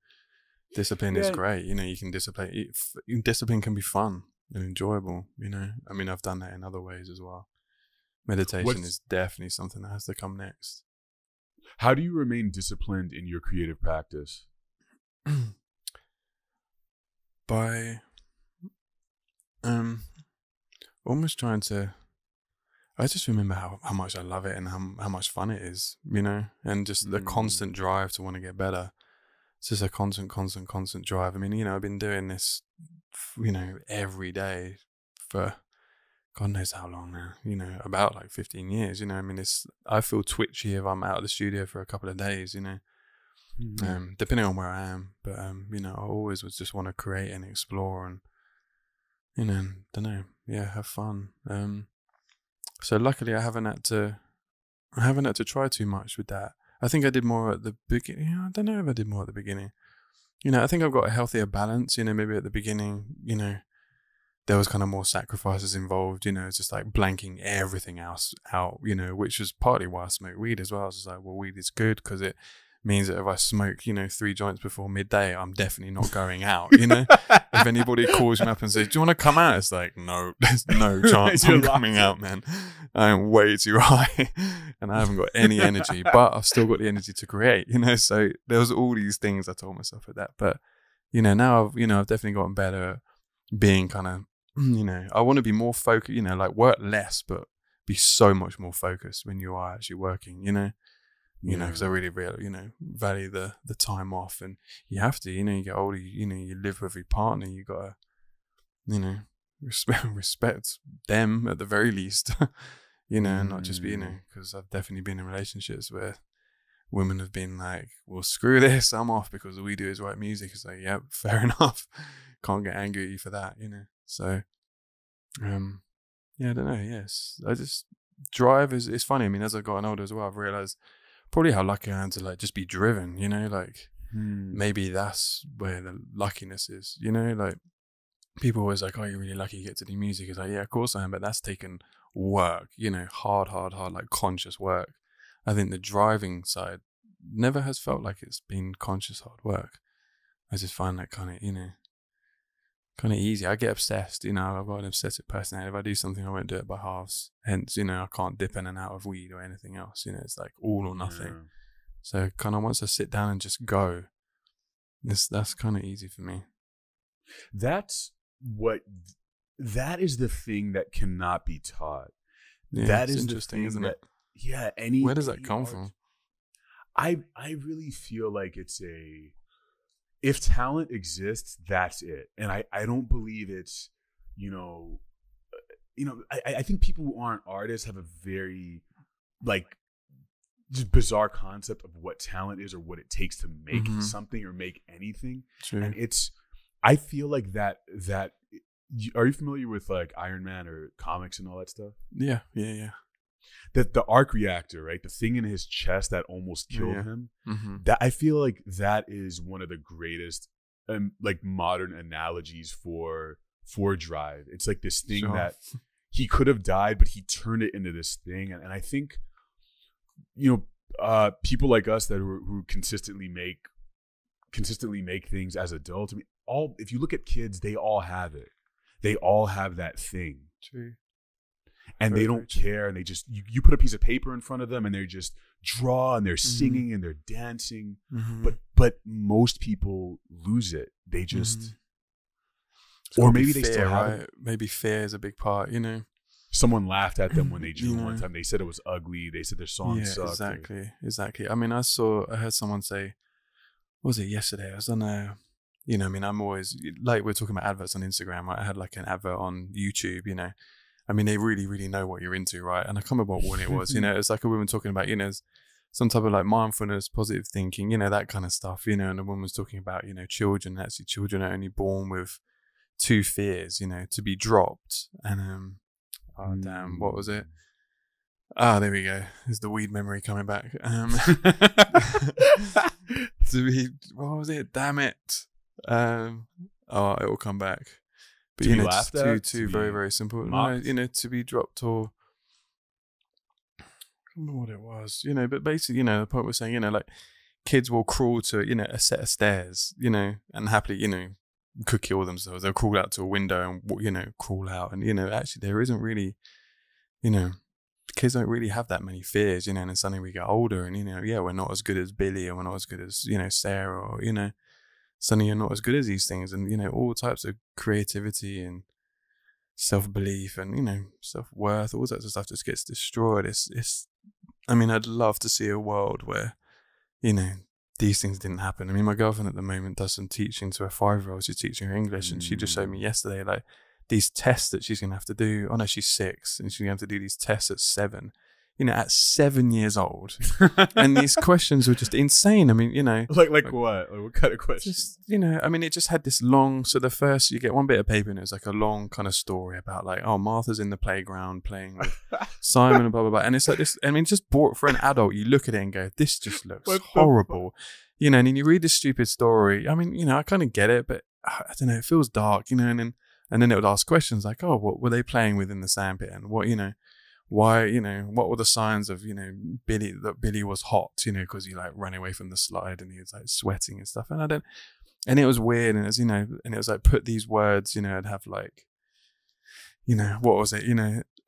Discipline is great, you know, you can discipline. Discipline can be fun and enjoyable, you know. I mean, I've done that in other ways as well. Meditation is definitely something that has to come next. How do you remain disciplined in your creative practice? By almost trying to, I just remember how much I love it and how much fun it is, you know, and just the constant drive to want to get better. It's just a constant drive. I mean, you know, I've been doing this, you know, every day for God knows how long now, you know, about like 15 years, you know. I mean, I feel twitchy if I'm out of the studio for a couple of days, you know, depending on where I am. But, you know, I always would just want to create and explore and, you know, don't know, have fun. So luckily I haven't had to try too much with that. I think I did more at the beginning. I don't know if I did more at the beginning. You know, I think I've got a healthier balance, you know, maybe at the beginning, you know, there was kind of more sacrifices involved, you know, it's just like blanking everything else out, you know, which was partly why I smoke weed as well. I was just like, well, weed is good because it means that if I smoke, you know, 3 joints before midday, I'm definitely not going out, you know. If anybody calls me up and says, do you want to come out? It's like, no, there's no chance I'm coming out, man. I'm way too high and I haven't got any energy, but I've still got the energy to create, you know. So there was all these things I told myself at that. But, you know, now I've definitely gotten better at being kind of, you know, I want to be more focused, you know, like work less, but be so much more focused when you are actually working, you know. You know, because I really, you know, value the time off, and you have to, you know, you get older, you know, you live with your partner, you gotta, you know, respect them at the very least, you know, and not just be, you know, because I've definitely been in relationships where women have been like, well, screw this, I'm off because all we do is write music. It's like, yep, fair enough. Can't get angry at you for that, you know. So, yeah, I don't know. Yes, I just drive is it's funny. I mean, as I've gotten older as well, I've realized probably how lucky I am to like just be driven, you know, like maybe that's where the luckiness is, you know, like people always like, oh, you're really lucky you get to do music. It's like, yeah, of course I am, but that's taken work, you know, hard, like conscious work. I think the driving side never has felt like it's been conscious hard work. I just find that kind of, you know, kind of easy. I get obsessed, you know, I've got an obsessive personality. If I do something, I won't do it by halves. Hence, you know, I can't dip in and out of weed or anything else. You know, it's like all or nothing. Yeah. So kind of once I sit down and just go, that's kind of easy for me. That is the thing that cannot be taught. Yeah, that is interesting, isn't it? Yeah. Where does that come from? I really feel like it's if talent exists, that's it. And I don't believe it's, I think people who aren't artists have a very like just bizarre concept of what talent is or what it takes to make something or make anything. True. And I feel like that are you familiar with like Iron Man or comics and all that stuff? Yeah. The arc reactor, right? The thing in his chest that almost killed him. Mm-hmm. That I feel like that is one of the greatest like modern analogies for drive. It's like this thing that he could have died, but he turned it into this thing. And I think, people like us that who consistently make things as adults. I mean, if you look at kids, they all have it. They all have that thing. True. And they don't care, and they just you put a piece of paper in front of them, and they just draw, and they're singing, and they're dancing. Mm-hmm. But most people lose it. They just, or maybe they still have it. Maybe fear is a big part. You know, someone laughed at them when they drew one time. They said it was ugly. They said their song sucked. Exactly. I mean, I heard someone say, what was it yesterday? I was on a, I'm always like we're talking about adverts on Instagram. Right? I had like an advert on YouTube. I mean, they really, really know what you're into, right? And I can't remember what one it was. It's like a woman talking about, some type of like mindfulness, positive thinking, that kind of stuff, and the woman was talking about, children. Actually, children are only born with 2 fears, to be dropped. And, what was it? There we go. There's the weed memory coming back. What was it? Damn it. It will come back. But two very, very simple. No, to be dropped or I don't know what it was. But basically, the point was saying, like kids will crawl to, a set of stairs, and happily, could kill themselves. They'll crawl out to a window and crawl out. And actually there isn't really, kids don't really have that many fears, and then suddenly we get older and we're not as good as Billy, or we're not as good as, Sarah, or suddenly you're not as good as these things, and all types of creativity and self-belief and self-worth, all sorts of stuff just gets destroyed. I'd love to see a world where these things didn't happen. I mean, my girlfriend at the moment does some teaching to her 5-year-old. She's teaching her English, and she just showed me yesterday like these tests that she's gonna have to do. Oh no, she's 6 and she's gonna have to do these tests at 7. At 7 years old, and these questions were just insane. I mean, like what? Like what kind of questions? Just, it just had this long. So the first, you get one bit of paper, and it was like a long kind of story about like, oh, Martha's in the playground playing with Simon and blah blah blah. And it's like this. I mean, just bought for an adult, you look at it and go, this just looks horrible. And then you read this stupid story. I mean, I kind of get it, but I don't know. It feels dark, and then it would ask questions like, oh, what were they playing with in the sandpit, and what, why, what were the signs of, Billy was hot, because he like ran away from the slide and he was like sweating and stuff. And it was weird. And it was, and it was like, put these words, I'd have like, what was it?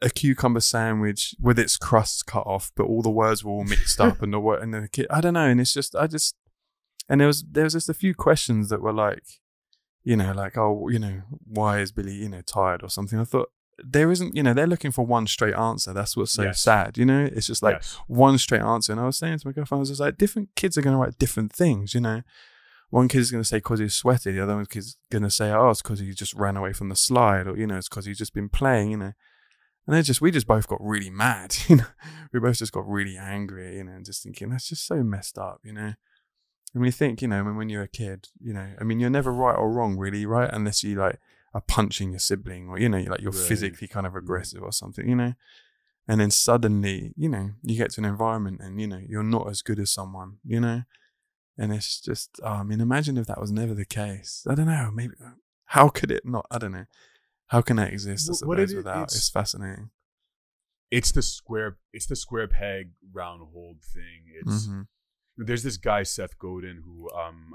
A cucumber sandwich with its crust cut off, but all the words were all mixed up and the kid, I don't know. And it's just, and there was just a few questions that were like, like, oh, why is Billy, tired or something? I thought, there isn't, they're looking for one straight answer. That's what's so sad, it's just like one straight answer. And I was saying to my girlfriend, I was just like, different kids are going to write different things, one kid's going to say because he's sweaty, the other kid's going to say, oh, it's because he just ran away from the slide, or, you know, it's because he's just been playing, you know. And we just both got really mad, you know. We both just got really angry, you know, and just thinking, that's just so messed up, you know. And we think, you know, when you're a kid, you know, I mean, you're never right or wrong, really, right? Unless you, like, are punching your sibling, or, you know, you're physically kind of aggressive or something, you know. And then suddenly, you know, you get to an environment and, you know, you're not as good as someone, you know. And it's just, I mean, imagine if that was never the case. I don't know, maybe, how could it not? I don't know. How can that exist, I suppose, without? It's fascinating. It's the square peg, round hole thing. It's there's this guy, Seth Godin, who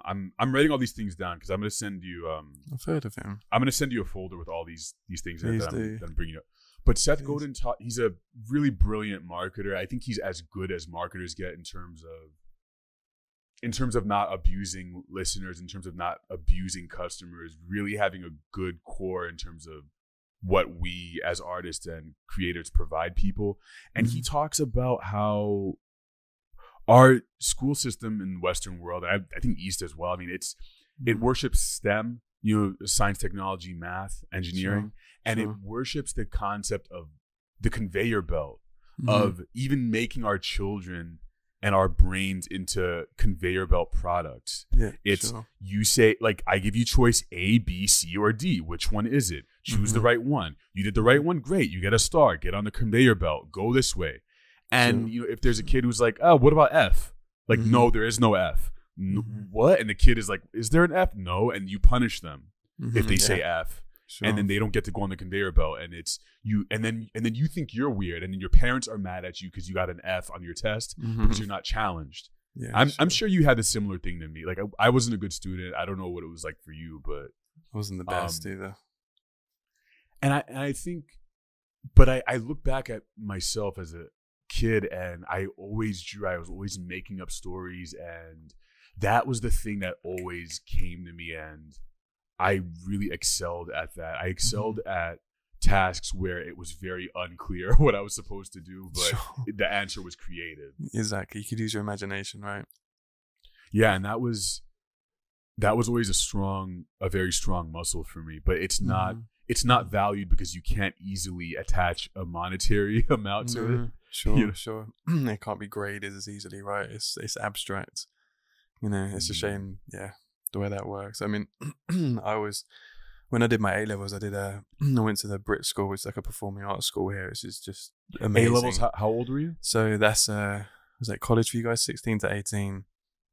I'm writing all these things down because I'm going to send you. I've heard of him. I'm going to send you a folder with all these things that I'm bringing up. But Seth Godin he's a really brilliant marketer. I think he's as good as marketers get in terms of not abusing listeners, in terms of not abusing customers, really having a good core in terms of what we as artists and creators provide people. And he talks about how our school system in the Western world, and I think East as well, I mean, it worships STEM, you know, science, technology, math, engineering, and it worships the concept of the conveyor belt, of even making our children and our brains into conveyor belt products. Yeah, it's you say, like, I give you choice A, B, C, or D. Which one is it? Choose the right one. You did the right one, great. You get a star. Get on the conveyor belt. Go this way. And you know, if there's a kid who's like, oh, what about F? Like, no, there is no F. What? And the kid is like, is there an F? No. And you punish them if they say F. Sure. And then they don't get to go on the conveyor belt, and it's you, and then you think you're weird, and then your parents are mad at you because you got an F on your test because you're not challenged. Yeah, I'm sure you had a similar thing to me. Like, I wasn't a good student. I don't know what it was like for you, but I wasn't the best either. And I think, but I look back at myself as a kid, and I always drew. I was always making up stories, and that was the thing that always came to me, and I really excelled at that. I excelled at tasks where it was very unclear what I was supposed to do, but the answer was creative. Exactly. You could use your imagination, right? Yeah, and that was always a very strong muscle for me, but it's not valued because you can't easily attach a monetary amount to it. Sure, you know? Sure. It can't be graded as easily, right? It's abstract. You know, it's a shame, the way that works. I mean, when I did my A-levels, I went to the Brit School, which is like a performing arts school here, which is just amazing. A-levels, how old were you? So that's, was that college for you guys, 16 to 18?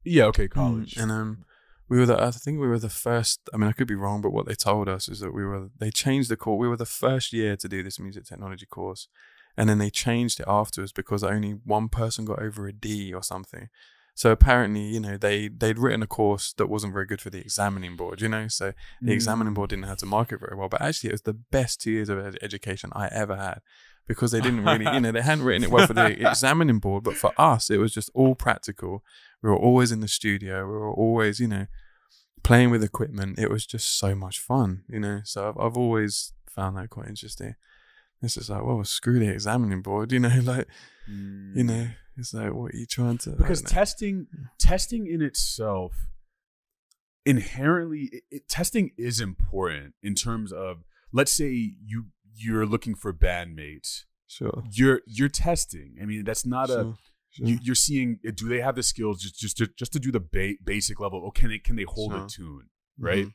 Yeah, okay, college. And I think we were the first, I mean, I could be wrong, but what they told us is that they changed the course. We were the first year to do this music technology course. And then they changed it afterwards because only one person got over a D or something. So apparently, you know, they'd written a course that wasn't very good for the examining board, you know, so the examining board didn't know how to market very well. But actually, it was the best 2 years of education I ever had because they didn't really, you know, they hadn't written it well for the examining board. But for us, it was just all practical. We were always in the studio. We were always, you know, playing with equipment. It was just so much fun, you know. So I've always found that quite interesting. It's just like, well, screw the examining board, you know, like, you know. It's like, what are you trying to... Because testing in itself, inherently, testing is important in terms of, let's say you're looking for bandmates. Sure. You're testing. I mean, that's not you're seeing, do they have the skills just to do the basic level? Or can they hold a tune, right?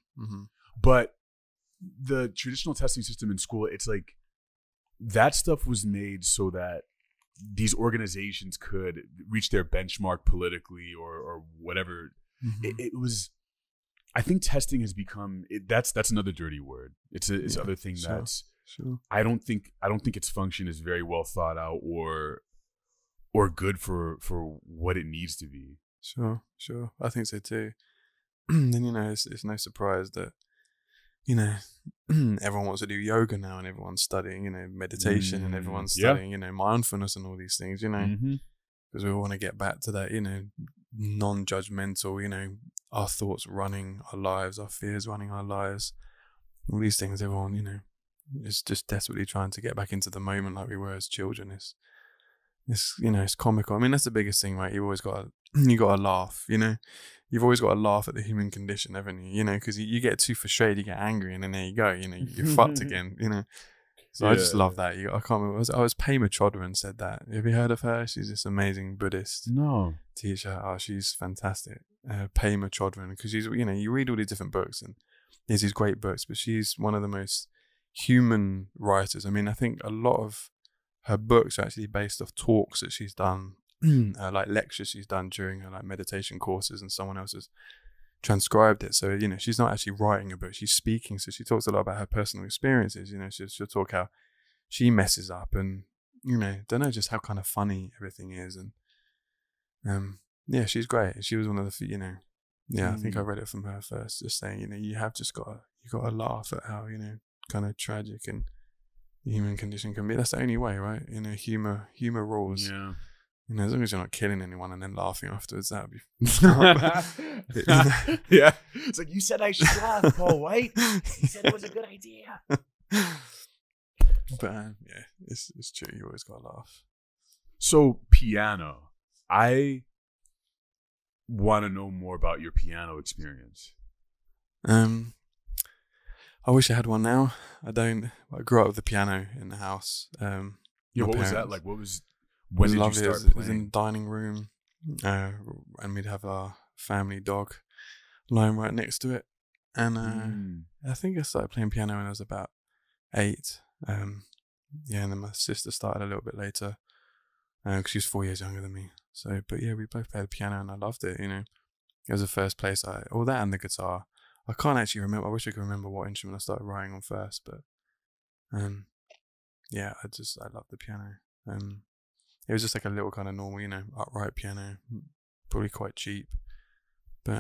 But the traditional testing system in school, it's like, that stuff was made so that these organizations could reach their benchmark politically or whatever. It was, I think testing has become, that's another dirty word. It's other thing that's, I don't think its function is very well thought out or good for what it needs to be. Sure. I think so too. Then, you know, it's no surprise that, you know, everyone wants to do yoga now and everyone's studying, you know, meditation and everyone's studying, you know, mindfulness and all these things, you know, because we all want to get back to that, you know, non-judgmental, you know, our thoughts running our lives, our fears running our lives, all these things. Everyone, you know, is just desperately trying to get back into the moment like we were as children. It's you know, it's comical. I mean, that's the biggest thing, right? You got to laugh, you know. you've always got to laugh at the human condition, haven't you? You know, because you get too frustrated, you get angry, and then there you go. You know, you're fucked again. You know. So I just love that. I can't remember. I was Pema Chodron said that. Have you heard of her? She's this amazing Buddhist teacher. Oh, she's fantastic. Pema Chodron, because she's, you know, you read all these different books and there's these great books, but she's one of the most human writers. I mean, I think a lot of her books are actually based off talks that she's done, like lectures she's done during her like meditation courses, and someone else has transcribed it. So, you know, she's not actually writing a book, she's speaking. So she talks a lot about her personal experiences. You know, she'll talk how she messes up, and, you know, don't know, just how kind of funny everything is. And yeah, she's great. She was one of the, you know, I think I read it from her first, just saying, you know, you got to laugh at how, you know, kind of tragic and the human condition can be. That's the only way, right? You know, humor rules. Yeah. You know, as long as you're not killing anyone and then laughing afterwards, that would be. Yeah. It's like, you said I should laugh, Paul White. You said it was a good idea. But yeah, it's true. You always got to laugh. So, piano. I want to know more about your piano experience. I wish I had one now. I don't. I grew up with the piano in the house. Yeah, what was that like? When did you start playing? It was in the dining room, and we'd have our family dog lying right next to it. And I think I started playing piano when I was about 8. Yeah, and then my sister started a little bit later, because she was 4 years younger than me. So, but yeah, we both played the piano, and I loved it. You know, it was the first place all that and the guitar. I can't actually remember. I wish I could remember what instrument I started writing on first, but yeah, I love the piano. It was just like a little kind of normal, you know, upright piano, probably quite cheap, but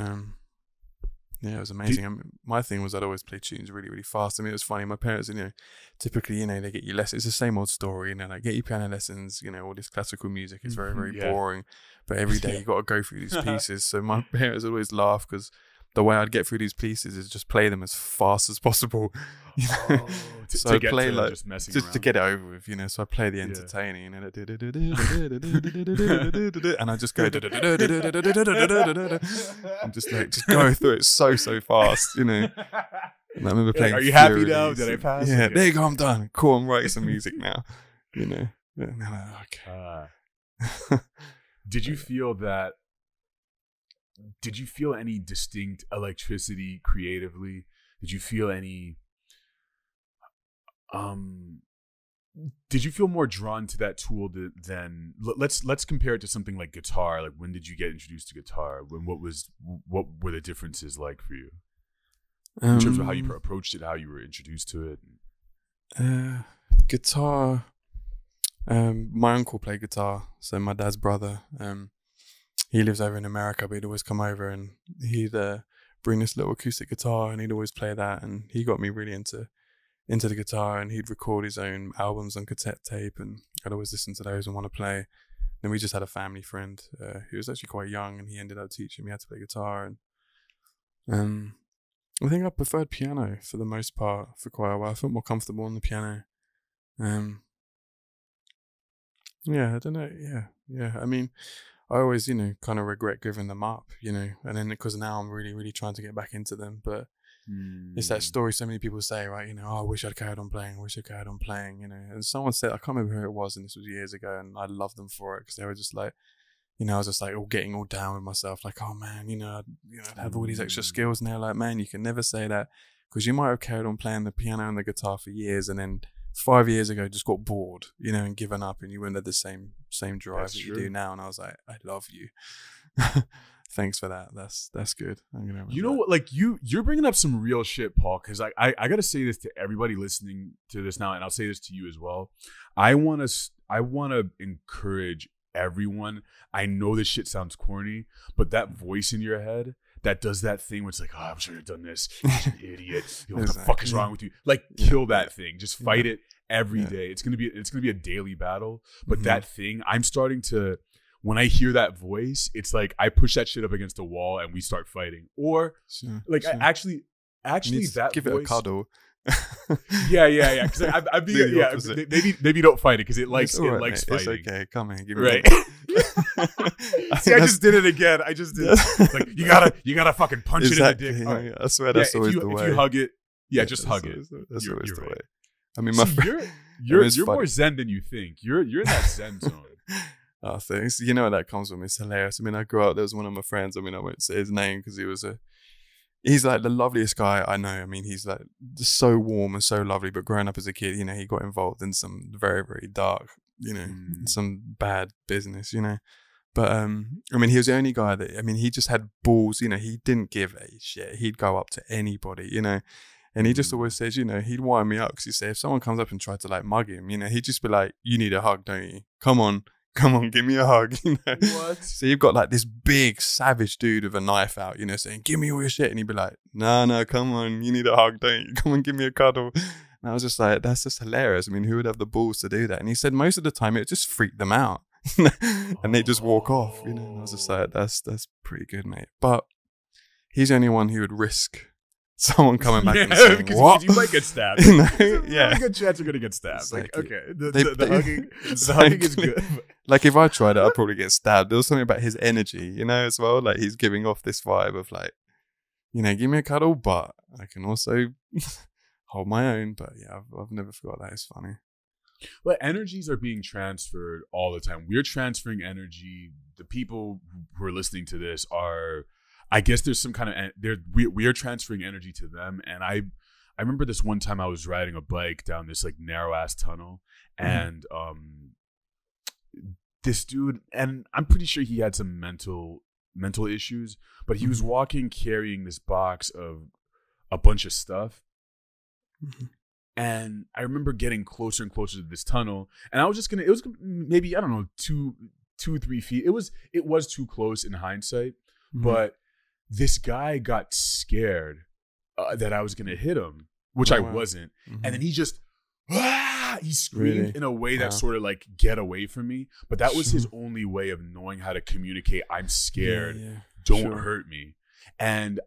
yeah, it was amazing. My thing was I'd always play tunes really, really fast. I mean, it was funny. My parents, you know, typically, you know, they get you lessons. It's the same old story, you know, like get you piano lessons, you know, all this classical music is very, very boring, but every day you got to go through these pieces. So my parents always laugh because the way I'd get through these pieces is just play them as fast as possible. You know? So I play like just to get it over with, you know. So I play the entertaining, you know, and I just go and just go through it so fast, you know. And I remember playing. Are you happy now? Did I pass? Yeah, there you go. I'm done. Cool. I'm writing some music now. You know. Okay. Did you feel that? Did you feel any distinct electricity creatively? Did you feel any did you feel more drawn to that tool than let's compare it to something like guitar? Like, when did you get introduced to guitar? What were the differences like for you in terms of how you approached it, how you were introduced to it? Guitar. My uncle played guitar, so my dad's brother. He lives over in America, but he'd always come over and he'd bring this little acoustic guitar, and he'd always play that. And he got me really into the guitar, and he'd record his own albums on cassette tape, and I'd always listen to those and want to play. Then we just had a family friend who was actually quite young, and he ended up teaching me how to play guitar. And I think I preferred piano for the most part for quite a while. I felt more comfortable on the piano. Yeah, I don't know. Yeah. I mean, I always, you know, kind of regret giving them up, you know, and then because now I'm really, really trying to get back into them. But it's that story so many people say, right, you know, oh, I wish I'd carried on playing, you know. And someone said, I can't remember who it was, and this was years ago, and I loved them for it because they were just like, you know, I was just like getting all down with myself, like, oh man, I'd have all these extra skills, and they're like, man, you can never say that because you might have carried on playing the piano and the guitar for years, and then 5 years ago just got bored, you know, and given up, and you wouldn't have the same drive that you do now. And I was like, I love you. Thanks for that. That's good. I'm gonna you know what, like you're bringing up some real shit, Paul, because I gotta say this to everybody listening to this now, and I'll say this to you as well. I wanna encourage everyone. I know this shit sounds corny, but that voice in your head that does that thing where it's like, oh, I'm sure you've done this. You're an idiot. What the fuck is wrong with you? Like, kill that thing. Just fight it every day. It's gonna be a daily battle. But that thing, I'm starting to, when I hear that voice, it's like I push that shit up against a wall and we start fighting. Or I actually Actually, that give voice, it a cuddle. yeah. Because I'd be maybe don't fight it because it likes Right, likes mate. fighting. It's okay. Come here, give me Right. I See, I just did it again. I just did it. Like you gotta fucking punch exactly, it in the dick. yeah, All right. yeah. I swear that's always the way. If you hug it, just hug it. That's You're always the right. way. I mean, my See, friend. you're more zen than you think. You're in that zen zone. Oh, thanks. You know where that comes from. It's hilarious. I mean, I grew up. There was one of my friends. I mean, I won't say his name because he's like the loveliest guy I know. I mean, he's like so warm and so lovely. But growing up as a kid, he got involved in some very, very dark, some bad business, But I mean, he was the only guy that, I mean, he just had balls. He didn't give a shit. He'd go up to anybody, And he just always says, he'd wind me up because he'd say, if someone comes up and tried to like mug him, he'd just be like, you need a hug, don't you? Come on, give me a hug. What? So you've got like this big savage dude with a knife out, saying, give me all your shit. And he'd be like, no, come on, you need a hug, don't you? Come on, give me a cuddle. And I was just like, that's just hilarious. I mean, who would have the balls to do that? And he said most of the time it just freaked them out. And they just walk off, And I was just like, that's pretty good, mate. But he's the only one who would risk someone coming back and saying, because what? You might get stabbed. Yeah. Really good chance you're gonna get stabbed. It's Like, like, okay, the hugging is exactly. good. Like if I tried it, I'd probably get stabbed. There was something about his energy, as well. Like he's giving off this vibe of like, give me a cuddle, but I can also hold my own. But yeah, I've never forgot that. It's funny. But energies are being transferred all the time. We're transferring energy. The people who are listening to this are, I guess there's some kind of, we are transferring energy to them. And I remember this one time I was riding a bike down this like narrow ass tunnel, and this dude, and I'm pretty sure he had some mental issues, but he was walking carrying this box of a bunch of stuff. And I remember getting closer and closer to this tunnel, and I was just it was maybe, I don't know, 2-3 feet. It was too close in hindsight, but this guy got scared that I was gonna hit him, which I wasn't. And then he just, he screamed in a way that sort of like, get away from me. But that was his only way of knowing how to communicate. I'm scared. Don't hurt me. And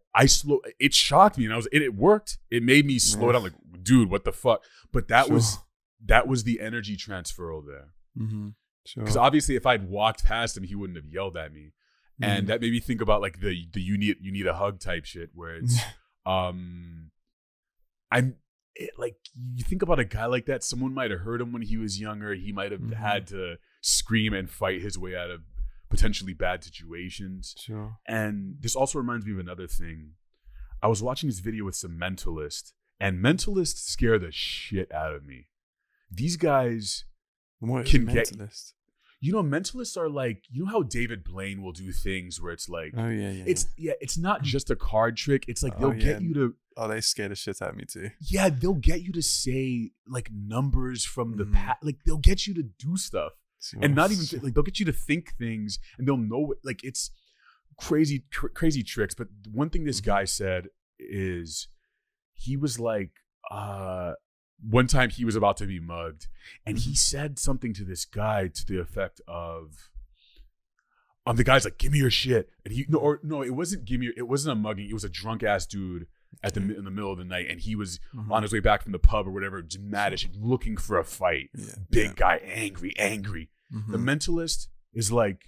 it shocked me, and it worked. It made me slow down, like, dude, what the fuck? But that was the energy transfer there. Because obviously, if I'd walked past him, he wouldn't have yelled at me. And that made me think about like the you need a hug type shit, where it's like, you think about a guy like that, someone might have hurt him when he was younger. He might have had to scream and fight his way out of potentially bad situations. And this also reminds me of another thing. I was watching this video with some mentalists, and mentalists scare the shit out of me. These guys can get... mentalists are like, how David Blaine will do things where it's like, it's not just a card trick. It's like they'll get you to... Oh, they scare the shit out of me too. Yeah, they'll get you to say like numbers from the past. Like they'll get you to do stuff. And not even like, they'll get you to think things, and they'll know it. Like it's crazy tricks. But one thing this guy said is, he was like, one time he was about to be mugged, and he said something to this guy to the effect of, the guy's like, give me your shit. And it wasn't it wasn't a mugging. It was a drunk ass dude in the middle of the night, and he was on his way back from the pub or whatever, just maddish, looking for a fight. Big guy, angry. The mentalist is like,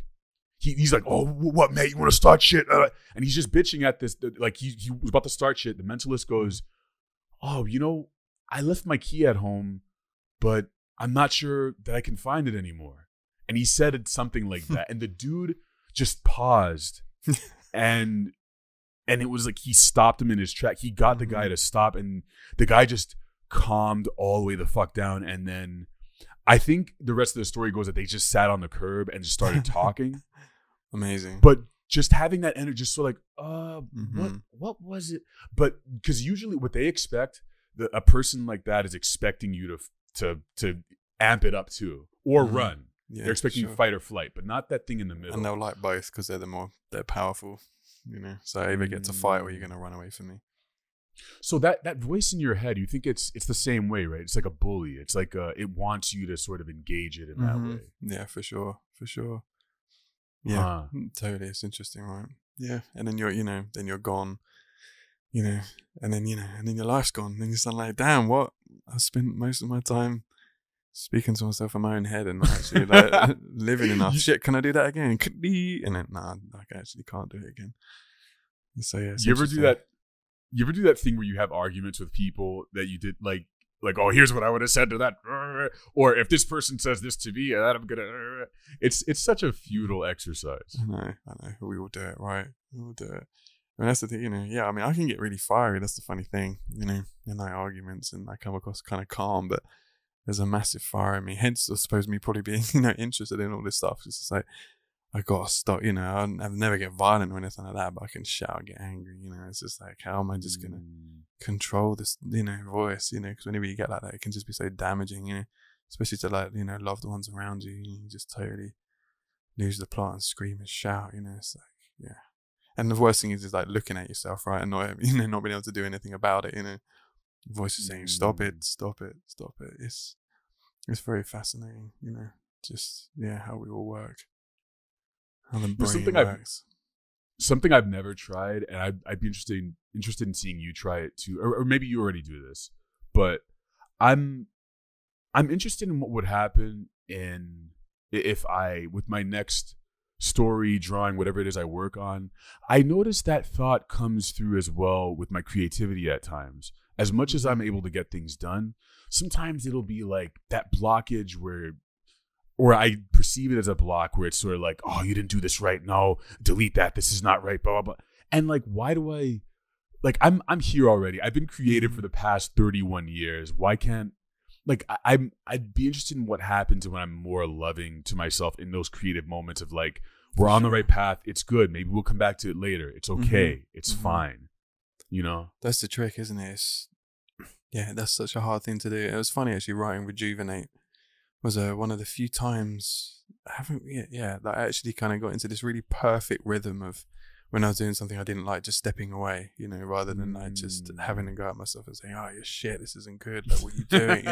he's like, oh, what, mate? You want to start shit? And he's just bitching at this, like he was about to start shit. The mentalist goes, oh, I left my key at home, but I'm not sure that I can find it anymore. And he said something like that, and the dude just paused, and it was like he stopped him in his track. He got the guy to stop, and the guy just calmed all the way the fuck down. And then I think the rest of the story goes that they just sat on the curb and just started talking. Amazing. But just having that energy, just so like, what was it? But because usually what they expect, a person like that is expecting you to amp it up too, or run. Yeah, they're expecting you fight or flight, but not that thing in the middle. And they'll like both because they're powerful. So I either get to fight or you're going to run away from me. So that voice in your head, you think it's the same way, right? It's like a bully. It's like it wants you to sort of engage it in that way. Yeah, for sure. Yeah, totally. It's interesting, right? Yeah, and then you're gone. you know, and then your life's gone. And then you're suddenly like, damn, what? I spent most of my time speaking to myself in my own head and not actually like living enough. Shit, can I do that again? And then, nah, I actually can't do it again. So yeah. You ever do that? You ever do that thing where you have arguments with people that you did like, oh, here's what I would have said to that, or if this person says this to me, that I'm gonna. It's such a futile exercise. I know. We all do it, right? We all do it. I mean, that's the thing, Yeah, I mean, I can get really fiery. That's the funny thing, in my arguments, and I come across kind of calm, but there's a massive fire in me. Hence, I suppose me probably being, interested in all this stuff. It's just like, I gotta stop, I'll never get violent or anything like that, but I can shout, get angry, It's just like, how am I just gonna control this, voice, because whenever you get like that, it can just be so damaging, especially to like, loved ones around you. You just totally lose the plot and scream and shout, It's like, yeah. And the worst thing is like looking at yourself, right, and not, not being able to do anything about it, Voices saying, stop it. It's very fascinating, just, yeah, how we all work. How the brain works. Something I've never tried, and I'd be interested in seeing you try it too, or maybe you already do this, but I'm interested in what would happen if I, with my next story, drawing, whatever it is I work on, I notice that thought comes through as well with my creativity at times. As much as I'm able to get things done, sometimes it'll be like that blockage or I perceive it as a block where it's sort of like, oh, you didn't do this right. No, delete that. This is not right. Blah, blah, blah. And like, why do I, like, I'm here already. I've been creative for the past 31 years. Why can't, like, I'd be interested in what happens when I'm more loving to myself in those creative moments of like, we're on the right path. It's good. Maybe we'll come back to it later. It's okay. It's fine. That's the trick, isn't it? That's such a hard thing to do. It was funny actually, writing Rejuvenate was one of the few times that I actually kind of got into this really perfect rhythm of when I was doing something I didn't like, just stepping away, rather than like just having to go at myself and saying, oh, you're shit, this isn't good, like what are you doing,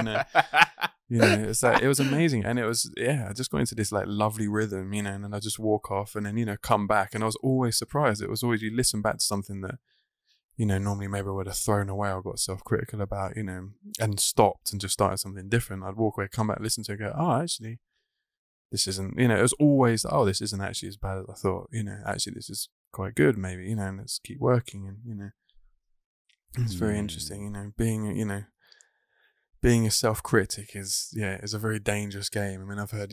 it's like, it was amazing. And it was, I just got into this like lovely rhythm, and then I just walk off and then, come back. And I was always surprised. It was always, you listen back to something that, normally maybe I would have thrown away or got self-critical about, and stopped and just started something different. I'd walk away, come back, listen to it, go, oh, actually, this isn't, it was always, oh, this isn't actually as bad as I thought, actually, this is quite good, maybe, and let's keep working. And, it's very interesting, being a self-critic is a very dangerous game. I mean, I've heard,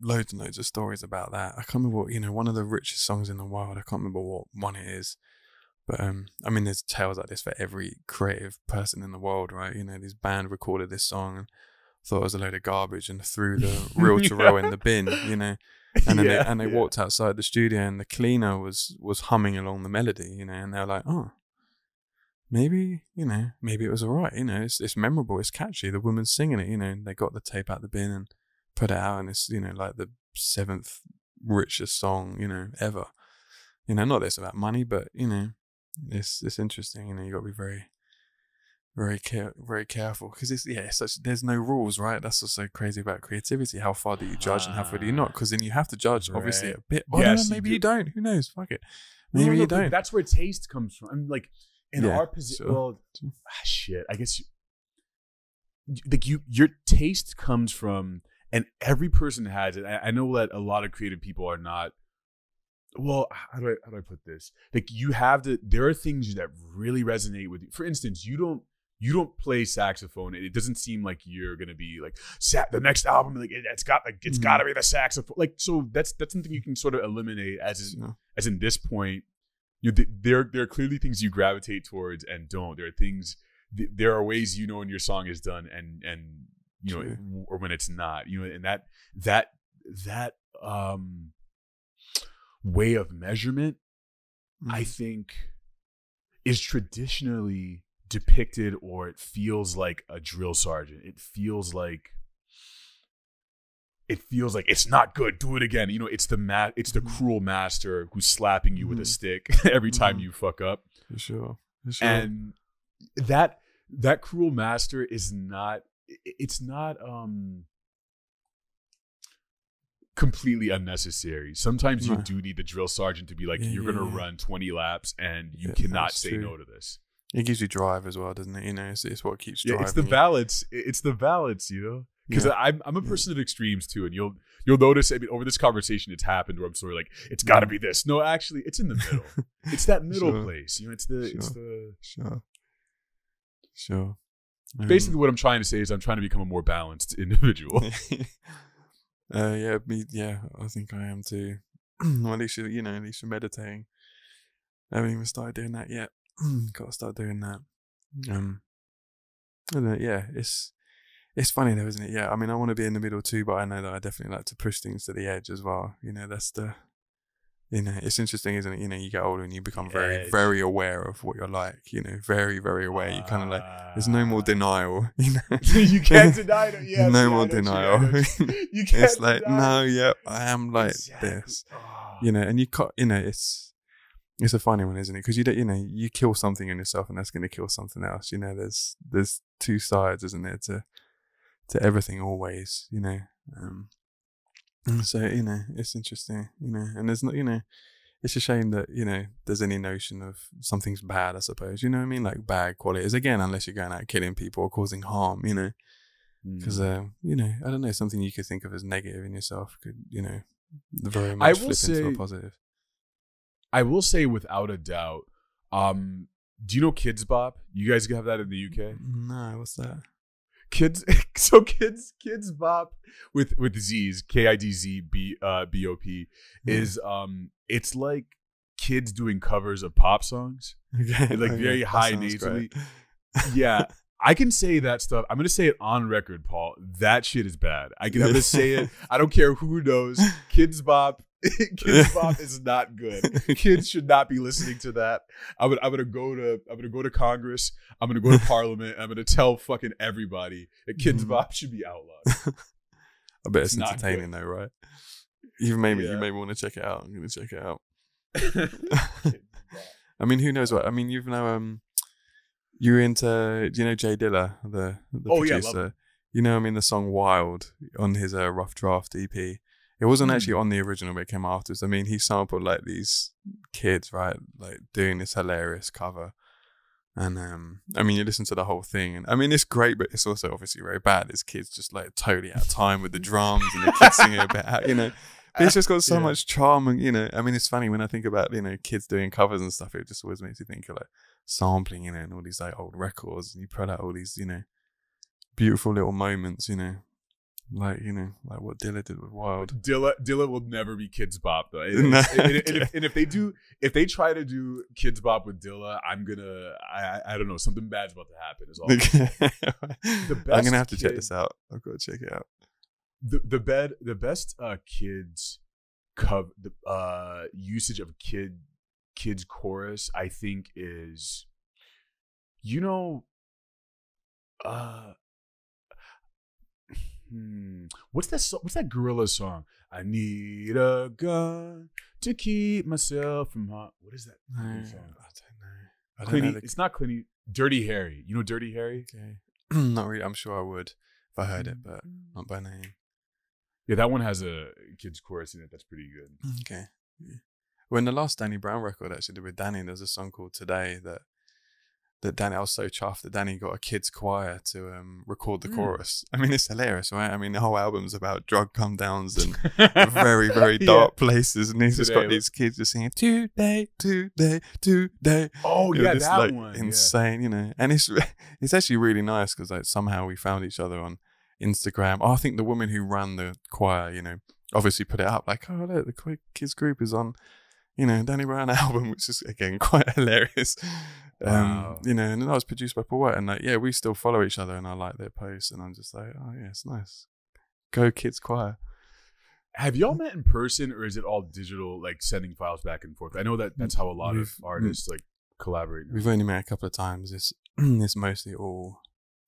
loads and loads of stories about that. I can't remember what, one of the richest songs in the world, I can't remember what one it is. But, I mean, there's tales like this for every creative person in the world, right? This band recorded this song and thought it was a load of garbage and threw the reel-to-reel in the bin, and then they walked outside the studio and the cleaner was humming along the melody, and they're like, oh, maybe it was all right, it's memorable, it's catchy, the woman's singing it, and they got the tape out the bin and put it out, and it's, like the 7th richest song, ever. Not that it's about money, but, it's interesting, you got to be very, very, very careful because there's no rules, right? That's what's so crazy about creativity. How far do you judge and how far do you not? Because then you have to judge, obviously, a bit. Oh, yes, no, maybe you don't. Who knows? Fuck it. Maybe you don't. That's where taste comes from. I mean, like in our position. Sure. Well, shit. I guess your taste comes from, and every person has it. I know that a lot of creative people are not. Well, how do I put this? Like there are things that really resonate with you. For instance, you don't play saxophone, and it doesn't seem like you're gonna be like the next album. Like it's got to be the saxophone. Like so that's something you can sort of eliminate as in this point. There are clearly things you gravitate towards and don't. There are things. There are ways when your song is done and or when it's not. And that way of measurement, I think, is traditionally depicted, or it feels like a drill sergeant. It feels like it's not good. Do it again. It's the cruel master who's slapping you with a stick every time you fuck up. For sure. And that cruel master is not. It's not. completely unnecessary. Sometimes you do need the drill sergeant to be like, you're going to run 20 laps and you cannot say no to this. It gives you drive as well, doesn't it? You know, it's what keeps driving. It's the balance. It's the balance, you know? Because I'm a person of extremes too, and you'll notice. I mean, over this conversation, it's happened where I'm sort of like, it's got to be this. No, actually, it's in the middle. It's that middle place. You know, it's the sure. Basically, what I'm trying to say is I'm trying to become a more balanced individual. I think I am too. Well, at least you're meditating. I haven't even started doing that yet. Got to start doing that. I don't know, yeah, it's funny though, isn't it? Yeah, I mean, I want to be in the middle too, but I know that I definitely like to push things to the edge as well. You know, that's the, you know, it's interesting, isn't it? You know, you get older and you become very, very aware of what you're like. You know, very, very aware. You kind of like, there's no more denial. You know, you can't deny it. Yes, no more denial. You can't. It's like, no, yeah, I am like this. You know, and you can't. You know, it's a funny one, isn't it? Because you don't, you know, you kill something in yourself, and that's going to kill something else. You know, there's two sides, isn't there, to everything always. You know, so you know, it's interesting. You know, and there's not, you know, it's a shame that, you know, there's any notion of something's bad. I suppose, you know what I mean, like bad qualities. Again, unless you're going out killing people or causing harm. You know, because you know, I don't know, something you could think of as negative in yourself could, you know, very much flip into a positive. I will say without a doubt, do you know Kids Bop? You guys have that in the UK? No, what's that? Kids Bop with Z's, KIDZBOP is it's like kids doing covers of pop songs. Okay. Like very high nasally. Yeah. I can say that stuff. I'm gonna say it on record, Paul. That shit is bad. I'm gonna say it. I don't care who knows. Kids Bop. Kids Bop is not good. Kids should not be listening to that. I'm gonna go to Congress. I'm gonna go to Parliament. I'm gonna tell fucking everybody that Kids Bop should be outlawed. I bet it's entertaining though, right? You made me want to check it out. I'm gonna check it out. I mean, who knows what? I mean, you know, you're into, do you know Jay Dilla, the producer? Yeah, you know, I mean, the song Wild on his Rough Draft EP. It wasn't actually on the original, but it came afterwards. I mean, he sampled like these kids, right? Like doing this hilarious cover. And I mean, you listen to the whole thing, and I mean, it's great, but it's also obviously very bad. There's kids just like totally out of time with the drums, and the kids singing a bit out, you know. But it's just got so much charm, and you know, I mean, it's funny when I think about, you know, kids doing covers and stuff. It just always makes you think of like sampling, you know, and all these like old records, and you put out all these, you know, beautiful little moments, you know. Like, you know, like what Dilla did with Wild. Dilla will never be Kids Bop though. And if they try to do Kids Bop with Dilla, I'm gonna, I don't know, something bad's about to happen. Is all. I'm gonna have to check this out. I've got to check it out. The best kids usage of kids chorus, I think, is, you know, what's that gorilla song? I need a gun to keep myself from harm. What is that song? I don't know. It's not Clint. Dirty Harry. You know Dirty Harry? Okay. Not really. I'm sure I would if I heard it, but not by name. Yeah, that one has a kid's chorus in it. That's pretty good. Okay. Yeah. Well, in the last Danny Brown record, actually, with Danny, there's a song called Today that Danny, I was so chuffed that Danny got a kids choir to record the chorus. I mean, it's hilarious, right? I mean, the whole album's about drug come downs and very, very dark places, and he's just got these kids just singing today, today, today. Oh yeah, that like, one, insane, you know. And it's actually really nice because like somehow we found each other on Instagram. I think the woman who ran the choir, you know, obviously put it up like, oh look, the kids group is on, you know, Danny Brown album, which is again quite hilarious. Wow. You know, and that was produced by Paul White, and like, yeah, we still follow each other, and I like their posts, and I'm just like, oh yeah, it's nice. Go Kids Choir. Have y'all met in person, or is it all digital, like sending files back and forth? I know that's how a lot of artists like collaborate. We've only met a couple of times. It's mostly all.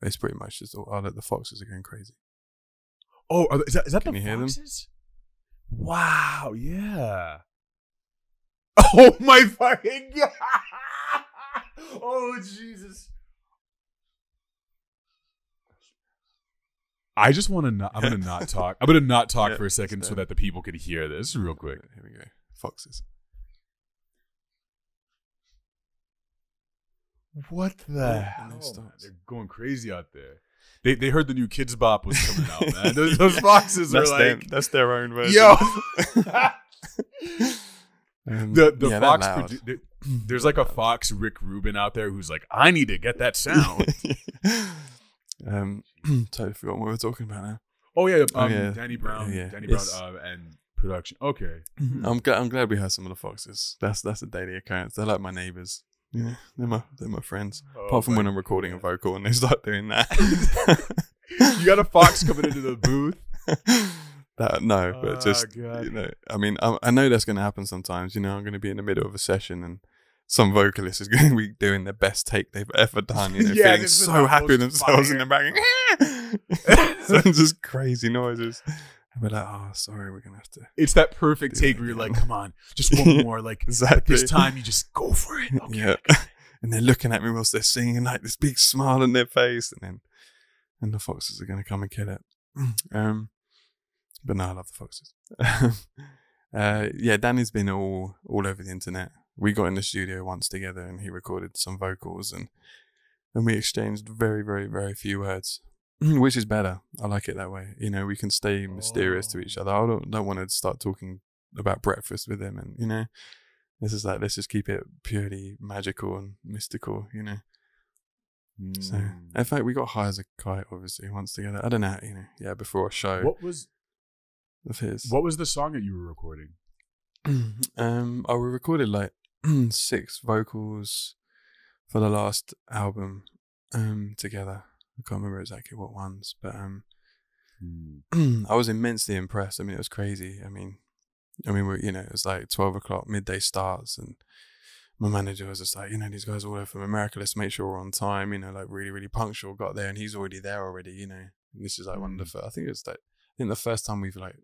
It's pretty much just all. Oh, look, the Foxes are going crazy. Oh, is that Can the you Foxes? Hear them? Wow, yeah. Oh my fucking God. Oh Jesus. I just want to. I'm gonna not talk. I'm gonna not talk Yeah, for a second so that the people could hear this real quick. Here we go. Foxes. What the hell? And Man? They're going crazy out there. They heard the new Kids Bop was coming out, man. Those foxes are like that's their own version. yo. Yeah, fox. There's like a fox Rick Rubin out there who's like, I need to get that sound. Totally forgot what we were talking about now. Oh yeah, yeah. Danny Brown, Yeah. Danny Brown, and production. Okay, I'm glad we have some of the foxes. That's a daily occurrence. They're like my neighbors. Yeah, they're my friends. Apart from when I'm recording a vocal and they start doing that. You got a fox coming into the booth. No, but just God. you know, I mean, I know that's going to happen sometimes. You know, I'm going to be in the middle of a session and some vocalist is going to be doing the best take they've ever done. You know, feeling so happy with themselves in the back, so just crazy noises. And we're like, oh, sorry, we're gonna have to. It's that perfect take where you're like, come on, just one more. Like exactly. This time, you just go for it. Okay. Yeah. And they're looking at me whilst they're singing, like this big smile on their face, and the foxes are gonna come and kill it. But no, I love the foxes. Yeah, Danny's been all over the internet. We got in the studio once together, and he recorded some vocals, and we exchanged very, very, very few words. Which is better. I like it that way. You know, we can stay mysterious to each other. I don't want to start talking about breakfast with him, and you know, this is like, let's just keep it purely magical and mystical. You know. So in fact, we got high as a kite, obviously, once together. I don't know, you know, yeah, before a show. What was of his? What was the song that you were recording? We recorded like 6 vocals for the last album together. I can't remember exactly what ones, but I was immensely impressed. I mean, it was crazy. I mean, we're, you know, it was like 12 o'clock, midday starts, and my manager was just like, you know, these guys are all over from America. Let's make sure we're on time. You know, like really, really punctual. Got there, and he's already there already. You know, and this is like one of the first. I think the first time we've like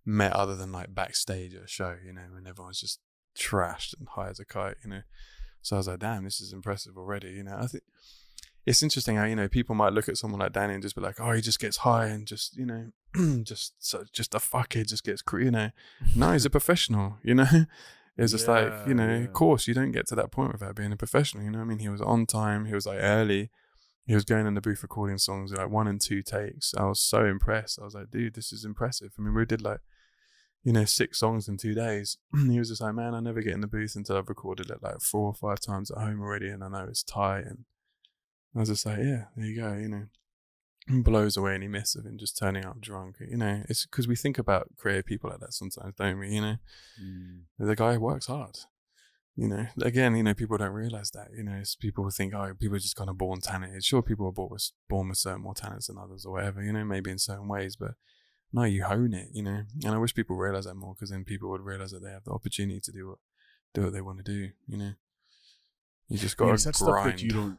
met other than like backstage at a show. You know, when everyone's just trashed and high as a kite. You know, so I was like, damn, this is impressive already. You know, I think. It's interesting how, you know, people might look at someone like Danny and just be like, oh, he just gets high and just, you know, just a fuckhead, just gets, you know. No, he's a professional, you know. It's just like, you know, of course, you don't get to that point without being a professional, you know what I mean? He was on time, he was like early, he was going in the booth recording songs like 1 and 2 takes. I was so impressed. I was like, dude, this is impressive. I mean, we did like, you know, 6 songs in 2 days. He was just like, man, I never get in the booth until I've recorded it like 4 or 5 times at home already, and I know it's tight. And I was just like, yeah, there you go, you know. And blows away any miss of him just turning up drunk. You know, it's because we think about creative people like that sometimes, don't we? You know, the guy works hard. You know, again, you know, people don't realize that. You know, it's people who think, oh, people are just kind of born talented. Sure, people are born with certain more talents than others or whatever, you know, maybe in certain ways, but no, you hone it, you know. And I wish people realize that more, because then people would realize that they have the opportunity to do what they want to do, you know. You just got to grind.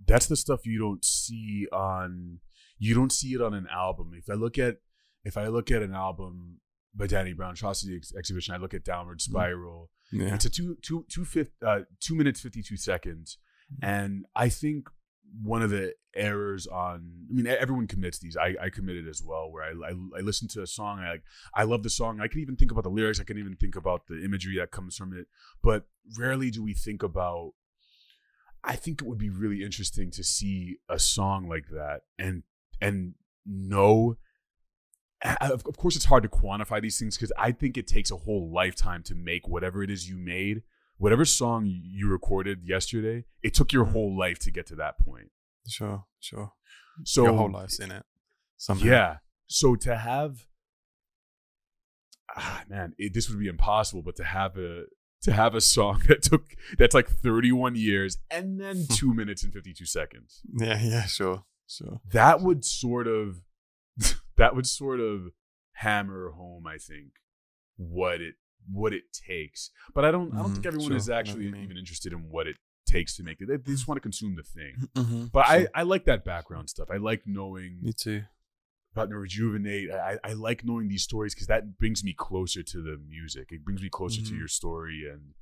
That's the stuff you don't see on. You don't see it on an album. If I look at an album by Danny Brown, Atrocity Exhibition, I look at Downward Spiral. Yeah. It's a 2 minutes 52 seconds, and I think one of the errors on. I mean, everyone commits these. I committed as well, where I listen to a song. I love the song. I can even think about the lyrics. I can even think about the imagery that comes from it. But rarely do we think about. I think it would be really interesting to see a song like that and know. Of course, it's hard to quantify these things, because I think it takes a whole lifetime to make whatever it is you made, whatever song you recorded yesterday. It took your whole life to get to that point. Sure. So your whole life's in it. Somehow. Yeah. So to have, this would be impossible. But to have a song that's like 31 years and then 2 minutes and 52 seconds. Yeah, sure. That would sort of hammer home, I think, what it takes. But I don't think everyone is actually even interested in what it takes to make it. They just want to consume the thing. But sure. I like that background stuff. I like knowing. Me too. About the Rejuvenate. I like knowing these stories, because that brings me closer to the music. It brings me closer to your story, and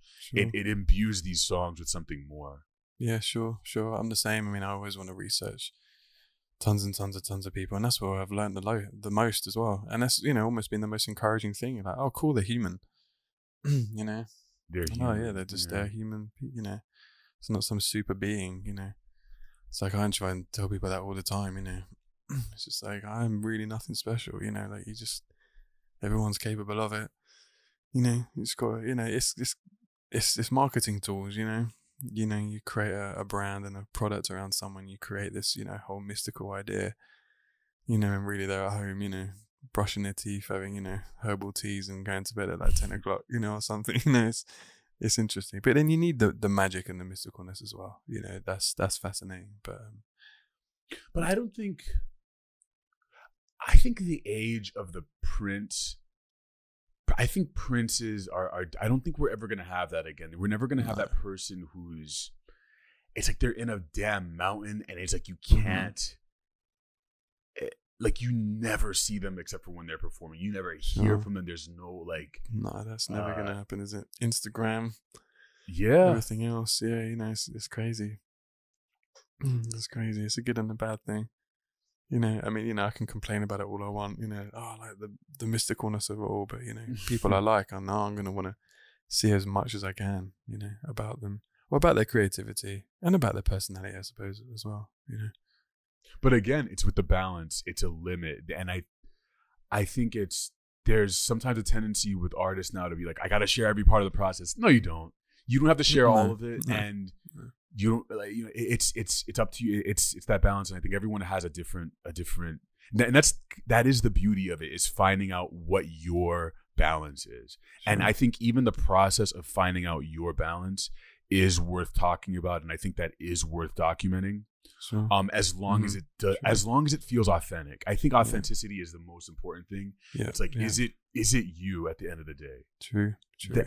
it imbues these songs with something more. Yeah, sure. I'm the same. I mean, I always want to research tons and tons of people, and that's where I've learned the most as well. And that's, you know, almost been the most encouraging thing. Like, oh, cool, they're human. You know, They're oh human. yeah, they're just they're human. You know, it's not some super being. You know, it's like I try and tell people that all the time. You know, it's just like I'm really nothing special. You know, like everyone's capable of it. You know, it's got, you know, it's marketing tools. You know, you create a brand and a product around someone. You create this, you know, whole mystical idea. You know, and really they're at home. You know, brushing their teeth, having, you know, herbal teas and going to bed at like 10 o'clock. You know, or something. You know, it's interesting. But then you need the magic and the mysticalness as well. You know, that's fascinating. But I don't think. I think the age of the Prince. I think princes are I don't think we're ever going to have that again. We're never going to have that person who's, it's like they're in a damn mountain and it's like you can't, like you never see them except for when they're performing. You never hear from them. There's no like. No, that's never going to happen, is it? Instagram. Yeah. Everything else. Yeah, you know, it's crazy. It's crazy. It's a good and a bad thing. You know, I mean, you know, I can complain about it all I want, you know, like the mysticalness of it all, but, you know, people I like, I know I'm going to want to see as much as I can, you know, about them, or about their creativity and about their personality, I suppose, as well, you know. But again, it's with the balance, it's a limit. And I think there's sometimes a tendency with artists now to be like, I got to share every part of the process. No, you don't. You don't have to share all of it. And you don't, like, you know, it's up to you. It's that balance, and I think everyone has a different, and that is the beauty of it, is finding out what your balance is. Sure. And I think even the process of finding out your balance is worth talking about, and I think that is worth documenting. Sure. As long as it does, as long as it feels authentic. I think authenticity is the most important thing. Yeah. It's like, is it you at the end of the day? True.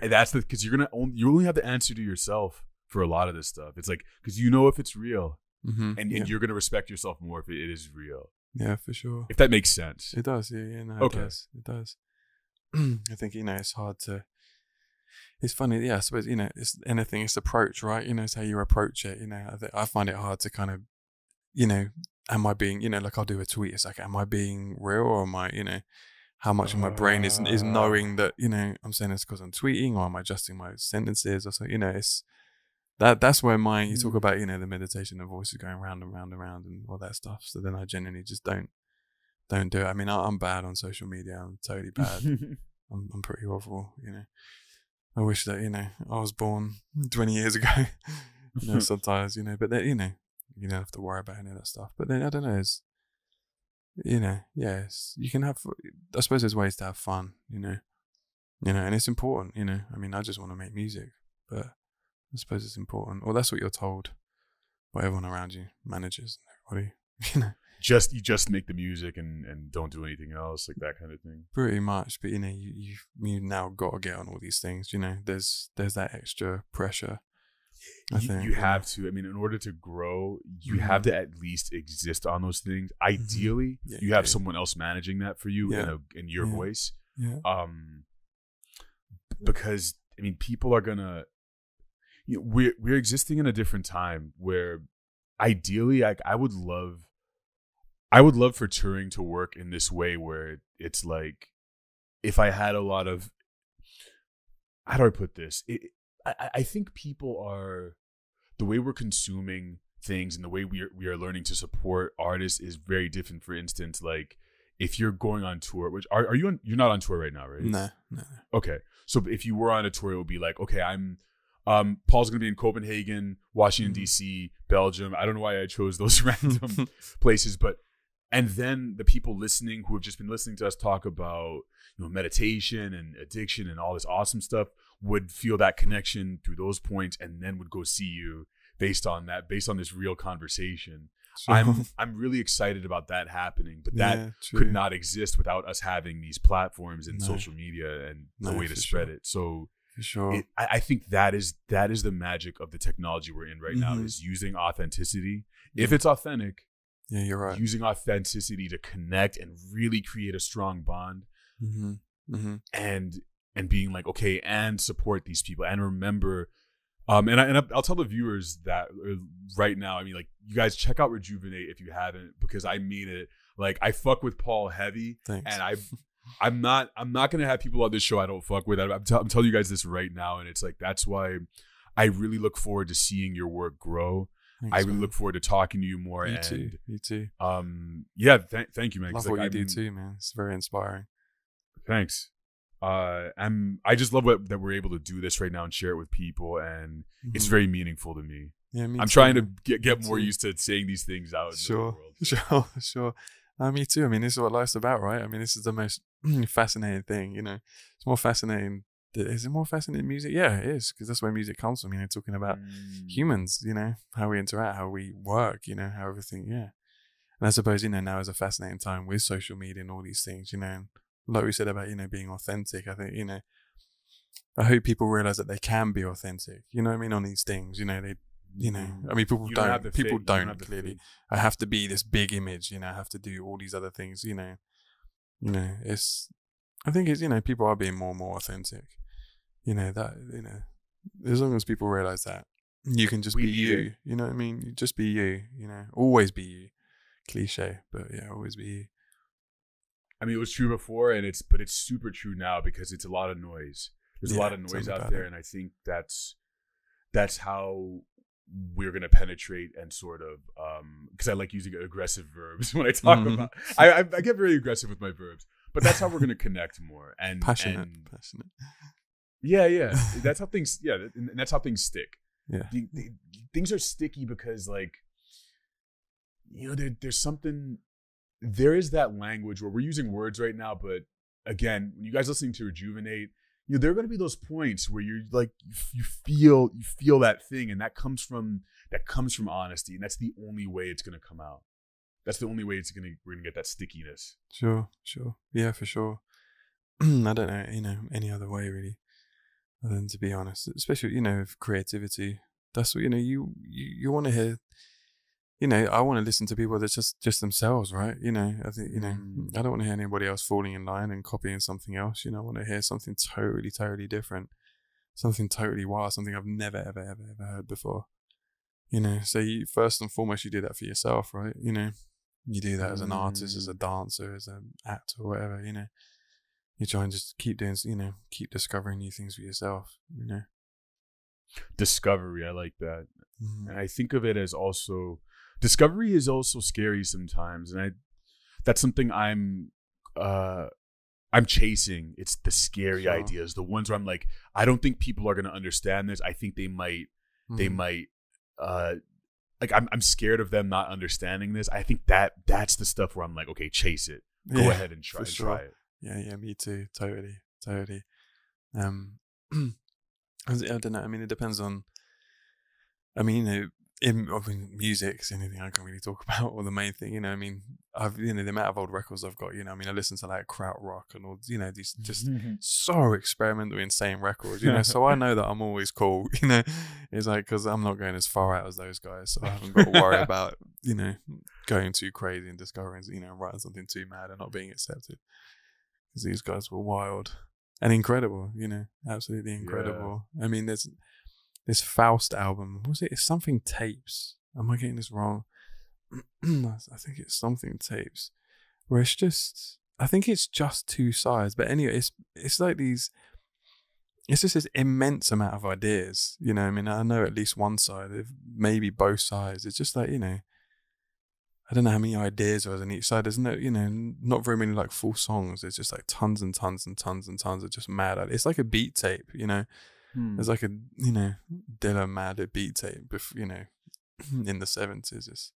That's because you only have the answer to yourself for a lot of this stuff. It's like, because you know if it's real, and you're gonna respect yourself more if it is real. Yeah, for sure. If that makes sense. It does. Yeah. No, okay. It does. I think, you know, it's hard to. It's funny, yeah. I suppose, you know, it's anything. It's approach, right? You know, it's how you approach it. You know, I find it hard to kind of, you know, am I being, you know, like I'll do a tweet. It's like, am I being real, or am I, you know, how much of my brain is knowing that, you know, I'm saying this because I'm tweeting, or am I adjusting my sentences, or so, you know, it's that's where you talk about, you know, the meditation, the voices going round and round and round and all that stuff. So then I genuinely just don't do it. I mean, I'm bad on social media. I'm totally bad. I'm pretty awful, you know. I wish that, you know, I was born 20 years ago, you know, sometimes, you know, but then, you know, you don't have to worry about any of that stuff. But then, I don't know, it's, you know, yes, you can have, I suppose there's ways to have fun, you know, and it's important, you know. I mean, I just want to make music, but I suppose it's important, or that's what you're told by everyone around you, managers and everybody, you know. You just make the music and don't do anything else, like that kind of thing. Pretty much, but you know, you now got to get on all these things. You know, there's that extra pressure. I think you have to. I mean, in order to grow, you have to at least exist on those things. Ideally, you have someone else managing that for you in your voice. Yeah. Because I mean, people are gonna. You know, we're existing in a different time where, ideally, I would love for touring to work in this way where it's like, if I had a lot of, how do I put this? I think people are, the way we're consuming things and the way we are learning to support artists is very different. For instance, like if you're going on tour, which are you you're not on tour right now, right? No. Okay. So if you were on a tour, it would be like, okay, Paul's going to be in Copenhagen, Washington, D.C., Belgium. I don't know why I chose those random places, and then the people listening who have just been listening to us talk about, you know, meditation and addiction and all this awesome stuff would feel that connection through those points, and then would go see you based on this real conversation. Sure. I'm really excited about that happening, but that could not exist without us having these platforms and social media and the way to spread it. So for sure, I think that is the magic of the technology we're in right now, is using authenticity. If it's authentic. Yeah, you're right. Using authenticity to connect and really create a strong bond, and being like, okay, and support these people, and remember I'll tell the viewers that right now. I mean, like, you guys check out Rejuvenate if you haven't, because I mean it. Like, I fuck with Paul heavy. Thanks. And I'm not gonna have people on this show I don't fuck with. I'm telling you guys this right now, and it's like, that's why I really look forward to seeing your work grow. Thanks, I really man. look forward to talking to you more. Me too. Yeah, thank you, man. Love what you do too, man. It's very inspiring. Thanks. I just love that we're able to do this right now and share it with people, and it's very meaningful to me. Yeah, me I'm too, trying man. to get more used to saying these things out in the world. Sure. Me too. I mean, this is what life's about, right? I mean, this is the most fascinating thing, you know. It's more fascinating. Is it more fascinating music? Yeah, it is, because that's where music comes from, you know, talking about humans, you know, how we interact, how we work, you know, how everything, yeah. And I suppose, you know, now is a fascinating time with social media and all these things, you know, and like we said about, you know, being authentic, I think, you know, I hope people realize that they can be authentic, you know what I mean, on these things, you know, I mean, people don't clearly. I have to be this big image, you know, I have to do all these other things, you know, I think it's, you know, people are being more and more authentic, you know, that, you know, as long as people realize that you can just be you, you know what I mean? You just be you, you know, always be you. Cliche, but yeah, always be you. I mean, it was true before, it's super true now, because it's a lot of noise. There's a lot of noise out there, and I think that's how we're gonna penetrate and sort of, because I like using aggressive verbs when I talk about. I get very aggressive with my verbs, but that's how we're gonna connect more and passionate. Yeah. That's how things. Yeah, and that's how things stick. Yeah, things are sticky because, like, you know, there's something. There is that language where we're using words right now, but again, when you guys listening to Rejuvenate, you know, there are going to be those points where you're like, you feel that thing, and that comes from honesty, and that's the only way it's going to come out. That's the only way we're going to get that stickiness. Sure, yeah, for sure. I don't know, you know, any other way really, other than to be honest, especially, you know, with creativity. That's what, you know, you want to hear. You know, I want to listen to people that's just themselves, right? You know, I think, you know, I don't want to hear anybody else falling in line and copying something else. You know, I want to hear something totally different, something totally wild, something I've never, ever heard before. You know, so first and foremost, you do that for yourself, right? You know, you do that as an artist, as a dancer, as an actor, or whatever, you know. You try and just keep doing, you know, keep discovering new things for yourself, you know. Discovery, I like that. And I think of it as also... Discovery is also scary sometimes, and that's something I'm chasing. It's the scary ideas, the ones where I'm like, I don't think people are going to understand this. I think they might like, I'm scared of them not understanding this. I think that's the stuff where I'm like, okay, chase it. Go ahead and try it. Yeah, me too. Totally. I don't know. I mean, it depends on. I mean, you know. Music is the only thing I can really talk about, or the main thing, you know. I mean, the amount of old records I've got, you know. I mean, I listen to like krautrock and all, you know, these just so experimental, insane records, you know. So I know that I'm always cool, you know. It's like, because I'm not going as far out as those guys, so I haven't got to worry about, you know, going too crazy and discovering, you know, writing something too mad and not being accepted. Because these guys were wild and incredible, you know, absolutely incredible. Yeah. I mean, there's this Faust album, was it? It's something tapes. Am I getting this wrong? I think it's something tapes. Where it's just, I think it's just two sides. But anyway, it's like these, it's just this immense amount of ideas. You know, I mean, I know at least one side, maybe both sides. It's just like, you know, I don't know how many ideas there is on each side. There's no, you know, not very many like full songs. There's just like tons and tons and tons and tons of just mad. It's like a beat tape, you know. There's like a, you know, Dylan Mad beat tape, you know, in the 70s.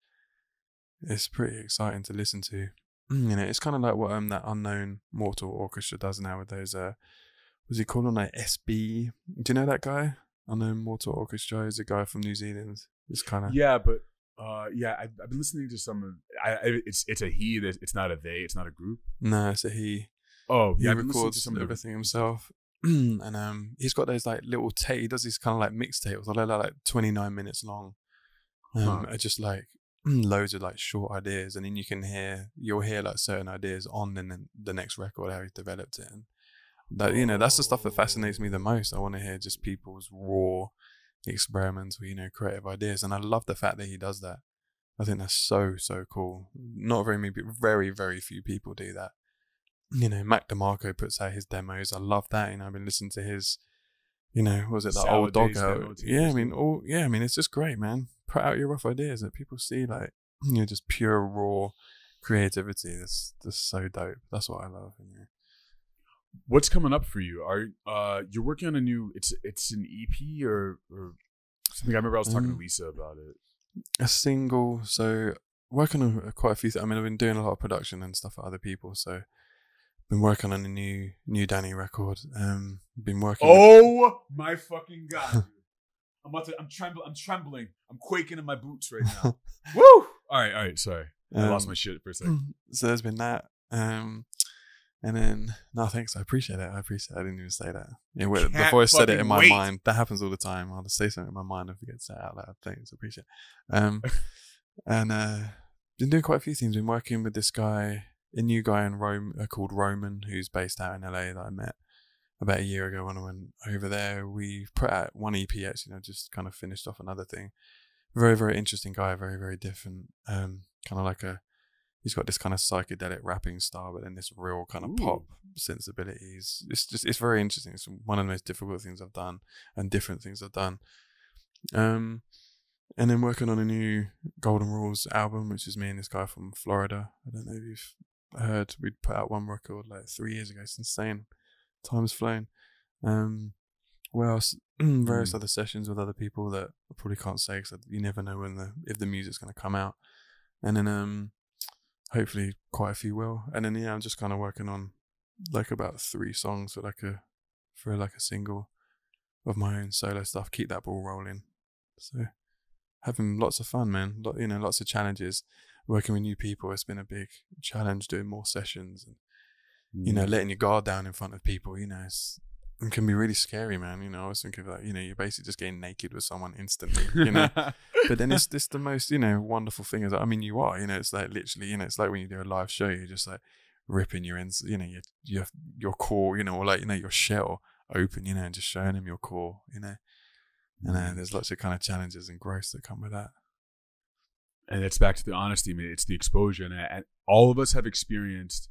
It's pretty exciting to listen to. You know, it's kind of like what that Unknown Mortal Orchestra does now with those, what's he called on like SB? Do you know that guy? Unknown Mortal Orchestra is a guy from New Zealand. It's kind of... Yeah, but, I've been listening to some of... It's a he, it's not a they, it's not a group? No, it's a he. Oh, yeah. He records everything himself. And he's got those like little tape. He does these kind of like mixtapes. They're like 29 minutes long. Just like loads of like short ideas, and then you'll hear like certain ideas on and then the next record how he's developed it. And that, you know, that's the stuff that fascinates me the most. I want to hear just people's raw experimental, creative ideas. And I love the fact that he does that. I think that's so cool. Not very, very few people do that. Mac DeMarco puts out his demos. I love that. I've been listening to his, was it the old dog out? Yeah, it's just great, man. Put out your rough ideas that people see, like, just pure raw creativity. That's so dope. That's what I love. What's coming up for you? Are you're working on a new? It's an EP or something. I remember I was talking to Lisa about it. A single. So working on quite a few things. I've been doing a lot of production and stuff for other people. So been working on a new Danny record. Been working. Oh my fucking god! I'm trembling. I'm quaking in my boots right now. Woo! All right. Sorry, I lost my shit for a second. So there's been that. And then, no, thanks. I appreciate it. I didn't even say that. Before I said it in my mind, that happens all the time. I'll just say something in my mind and forget to say it out loud. Thanks. I appreciate it. And been doing quite a few things. Been working with this guy, a new guy in Rome called Roman, who's based out in LA that I met about a year ago when I went over there. We put out one EP actually, just kind of finished off another thing. Very, very interesting guy. Very, very different. Kind of like he's got this kind of psychedelic rapping style, but then this real kind of pop sensibilities. It's very interesting. It's one of the most difficult things I've done and different things I've done. And then working on a new Golden Rules album, which is me and this guy from Florida. I don't know if you've heard, we put out one record like 3 years ago. It's insane. Time's flown. What else? Various other sessions with other people that I probably can't say because you never know if the music's going to come out. And then hopefully quite a few will. And then I'm just kind of working on like about 3 songs for like a single of my own solo stuff. Keep that ball rolling. So having lots of fun, man. Lots of challenges. Working with new people, it's been a big challenge. Doing more sessions and letting your guard down in front of people. It can be really scary, man. I was thinking like, you're basically just getting naked with someone instantly, But then it's the most, wonderful thing is, you are, it's like literally, it's like when you do a live show, you're just like ripping your your core, or like, your shell open, and just showing them your core, And there's lots of kind of challenges and growth that come with that. And it's back to the honesty, man. It's the exposure, and all of us have experienced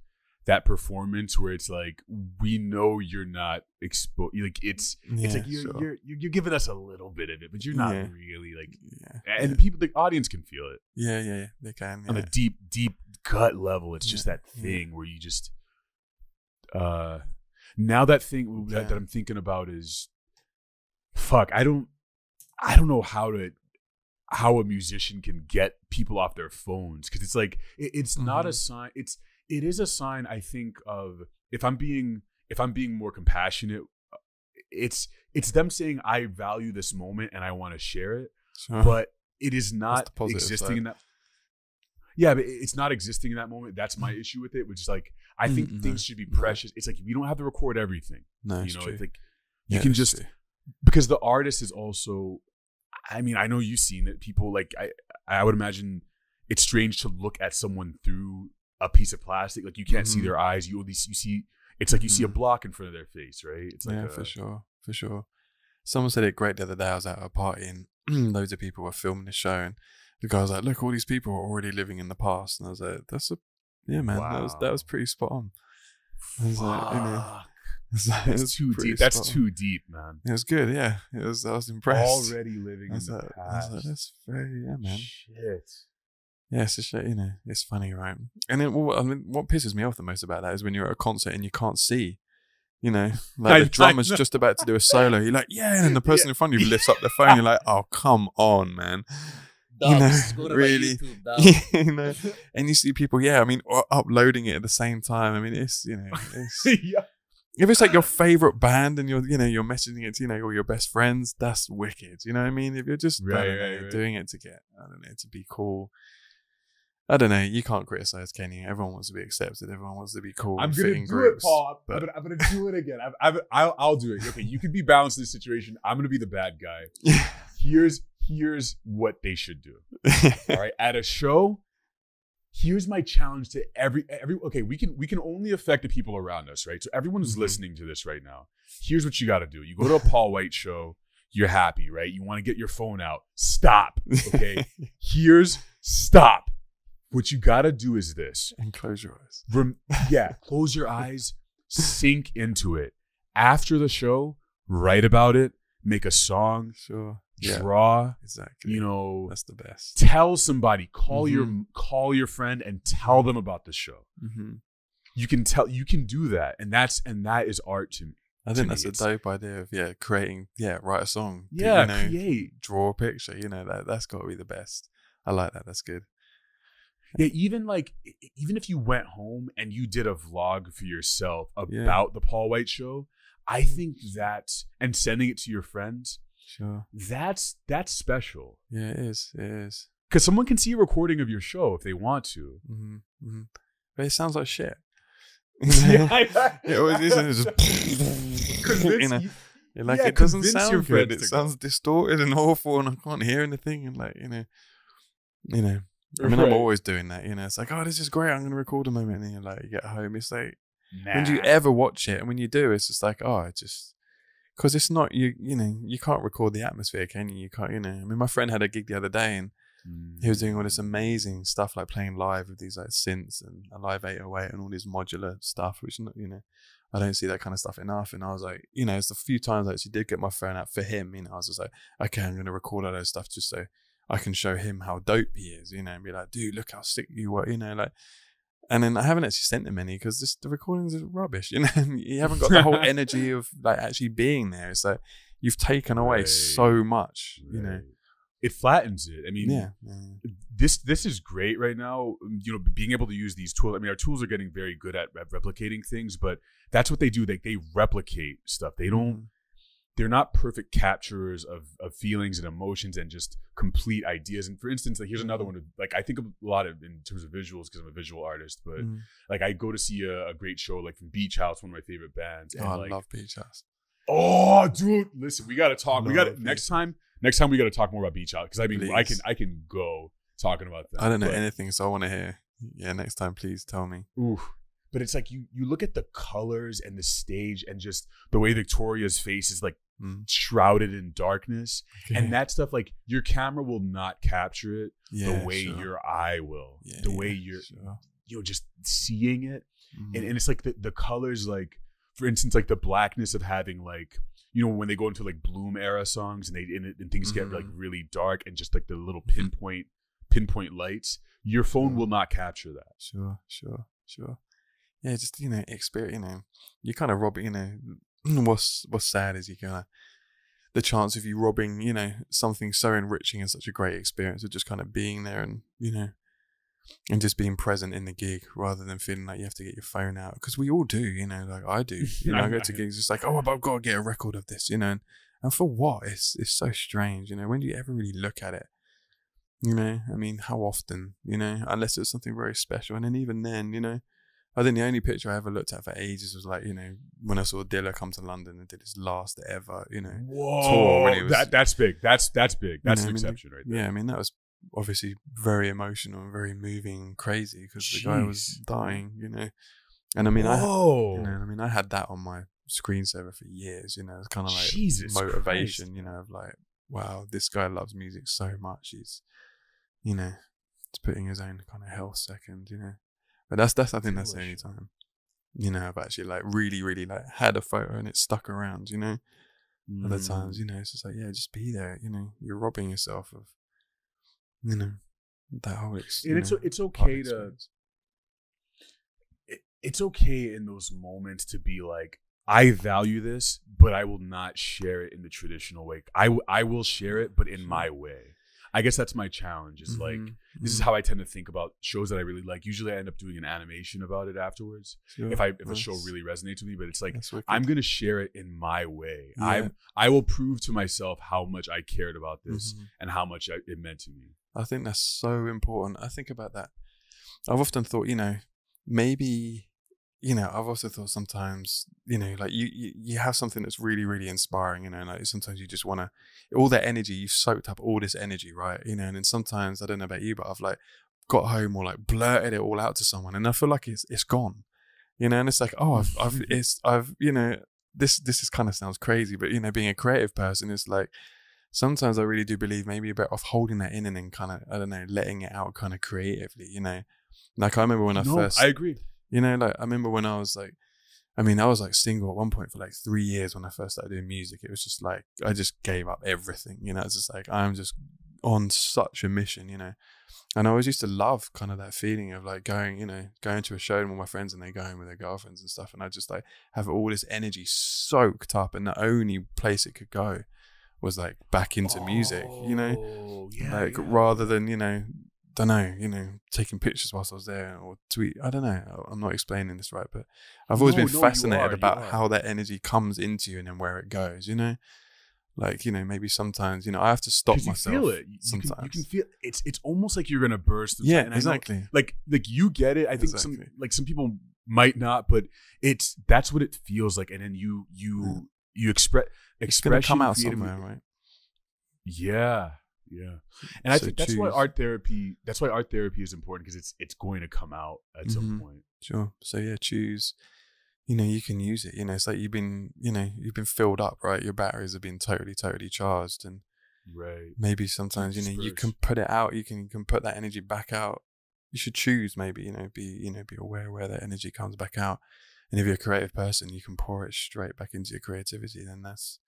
that performance where it's like we know you're not exposed. Like it's like you're giving us a little bit of it, but you're not really like. And the audience can feel it. Yeah, they can on a deep gut level. It's just that thing where you just. Now that thing that I'm thinking about is, fuck. I don't know how a musician can get people off their phones because it's like it's not a sign. It is a sign, I think, of if I'm being more compassionate, it's them saying I value this moment and I want to share it, but it is not existing in that. Yeah, but it's not existing in that moment. That's my issue with it, which is like I think things should be precious. It's like we don't have to record everything. No, it's true. It's like you can just because the artist is also. I know you've seen it. People like I would imagine it's strange to look at someone through a piece of plastic. Like you can't see their eyes. You see. It's like you see a block in front of their face, right? It's like for sure. Someone said it great the other day. I was at a party and loads of people were filming the show, and the guy was like, "Look, all these people are already living in the past." And I was like, man. Wow. That was pretty spot on. I was like, it's too deep. That's too deep, man. It was good, yeah. I was impressed. Already living in the past. I was like, that's very, man. Shit. Yeah, it's just, it's funny, right? And then, what pisses me off the most about that is when you're at a concert and you can't see, like the drummer's just about to do a solo. You're like, yeah, and the person in front of you lifts up their phone. You're like, oh, come on, man. Really, and you see people, uploading it at the same time. It's, if it's like your favorite band and you're messaging it to, all your best friends, that's wicked. You know what I mean? If you're just doing it to get, to be cool. I don't know. You can't criticize, can you? Everyone wants to be accepted. Everyone wants to be cool. I'm going to do it, Paul. I'm going to do it again. I'll do it. Okay, you can be balanced in this situation. I'm going to be the bad guy. Here's what they should do. All right, at a show, here's my challenge to every. Okay, we can only affect the people around us, right? So everyone who's listening to this right now, here's what you got to do. You go to a Paul White show. you're happy, right? You want to get your phone out. Stop. Okay. Here's stop. What you got to do is this. And close your eyes. Close your eyes. Sink into it. After the show, write about it. Make a song. Sure. Draw. Exactly. You know. That's the best. Tell somebody. Call your friend and tell them about the show. You can do that. And that is art to me. I think that's a dope idea of creating, write a song. Create. Draw a picture, that's got to be the best. I like that. That's good. Yeah, even if you went home and you did a vlog for yourself about the Paul White show, I think and sending it to your friends, sure, that's special. Yeah, it is. It is. Because someone can see a recording of your show if they want to. But it sounds like shit. It always is. It's just it doesn't sound good. It sounds distorted and awful, and I can't hear anything. And I mean, I'm always doing that. It's like, oh, this is great. I'm going to record a moment, and you get home. It's like, when do you ever watch it? And when you do, it's just like, oh, because it's not you can't record the atmosphere, can you? You can't. I mean, my friend had a gig the other day, and he was doing all this amazing stuff, like playing live with these like synths and a live 808 and all this modular stuff, which I don't see that kind of stuff enough. And I was like, it's the few times I actually did get my phone out for him. I was just like, okay, I'm going to record all those stuff just so I can show him how dope he is, and be like, dude, look how sick you were, And then I haven't actually sent him any because the recordings are rubbish, You haven't got the whole energy of like actually being there. It's like you've taken away so much, It flattens it. I mean, this is great right now. Being able to use these tools. I mean, our tools are getting very good at replicating things, but that's what they do. They replicate stuff. They don't. They're not perfect capturers of feelings and emotions and just complete ideas. And for instance, here's another one. I think a lot of in terms of visuals because I'm a visual artist. But I go to see a great show like from Beach House, one of my favorite bands. And, I love Beach House. Oh, dude, listen, we got to talk. Next time we got to talk more about Beach House because I mean, please. I can go talking about that. I don't know anything, so I want to hear. Yeah, next time, please tell me. Ooh. But it's like you look at the colors and the stage and just the way Victoria's face is like shrouded in darkness. And that stuff, like your camera will not capture it the way your eye will. The way you're just seeing it. And it's like the colors, like for instance, like the blackness of having like, when they go into like Bloom era songs and things get like really dark and just like the little pinpoint lights, your phone will not capture that. Sure. Yeah, just experience. You kind of rob it. What's sad is the chance of you robbing something so enriching and such a great experience of just kind of being there and and just being present in the gig rather than feeling like you have to get your phone out, because we all do. Like I do. I go to gigs, it's like, oh, I've got to get a record of this. And for what? It's so strange. When do you ever really look at it? I mean, how often? Unless it's something very special, and then even then, I think the only picture I ever looked at for ages was like, when I saw Dilla come to London and did his last ever, tour. When he was, that's big. That's big. That's an exception right there. Yeah, I mean, that was obviously very emotional and very moving and crazy because the guy was dying, And I mean, I had that on my screensaver for years, It's kind of like motivation, Christ. Of like, wow, this guy loves music so much. He's, it's putting his own kind of health second, But I think that's the only time, I've actually like really, really like had a photo and it stuck around, Other times, it's just like, just be there, you're robbing yourself of, that whole experience. And it's okay it's okay in those moments to be like, I value this, but I will not share it in the traditional way. I will share it, but in my way. I guess that's my challenge. It's like, this is how I tend to think about shows that I really like. Usually I end up doing an animation about it afterwards. Sure. If a show really resonates with me, but it's like, I'm going to share it in my way. Yeah. I will prove to myself how much I cared about this and how much it meant to me. I think that's so important. I think about that. I've often thought, maybe, I've also thought sometimes, like you have something that's really, really inspiring, like sometimes you just want to, all that energy, you've soaked up all this energy, right? And then sometimes, I don't know about you, but I've like got home or like blurted it all out to someone and I feel like it's gone, and it's like, oh, I've this is kind of sounds crazy, but being a creative person is like, sometimes I really do believe maybe you're better off holding that in and then kind of, I don't know, letting it out kind of creatively, Like I remember when I agree. Like I remember when I was like, I was like single at one point for like 3 years when I first started doing music. It was just like, I just gave up everything, It's just like, I'm just on such a mission, And I always used to love kind of that feeling of like going to a show with my friends and they go home with their girlfriends and stuff. And I just like have all this energy soaked up, and the only place it could go was like back into music, rather than, don't know, taking pictures whilst I was there or tweet. I don't know. I'm not explaining this right, but I've always been fascinated about how that energy comes into you and then where it goes, Like, maybe sometimes, I have to stop myself. You feel it. Sometimes. You can feel it's almost like you're gonna burst. Yeah, exactly. Like you get it. I think some people might not, but that's what it feels like. And then you express. It's gonna come out somewhere, right? Yeah. And I think that's why art therapy is important, because it's going to come out at some point. Sure. So yeah, choose. You can use it. It's like you've been filled up, right? Your batteries have been totally charged, and maybe sometimes you can put it out. You can put that energy back out. You should choose maybe be aware where that energy comes back out. And if you're a creative person, you can pour it straight back into your creativity. Then that's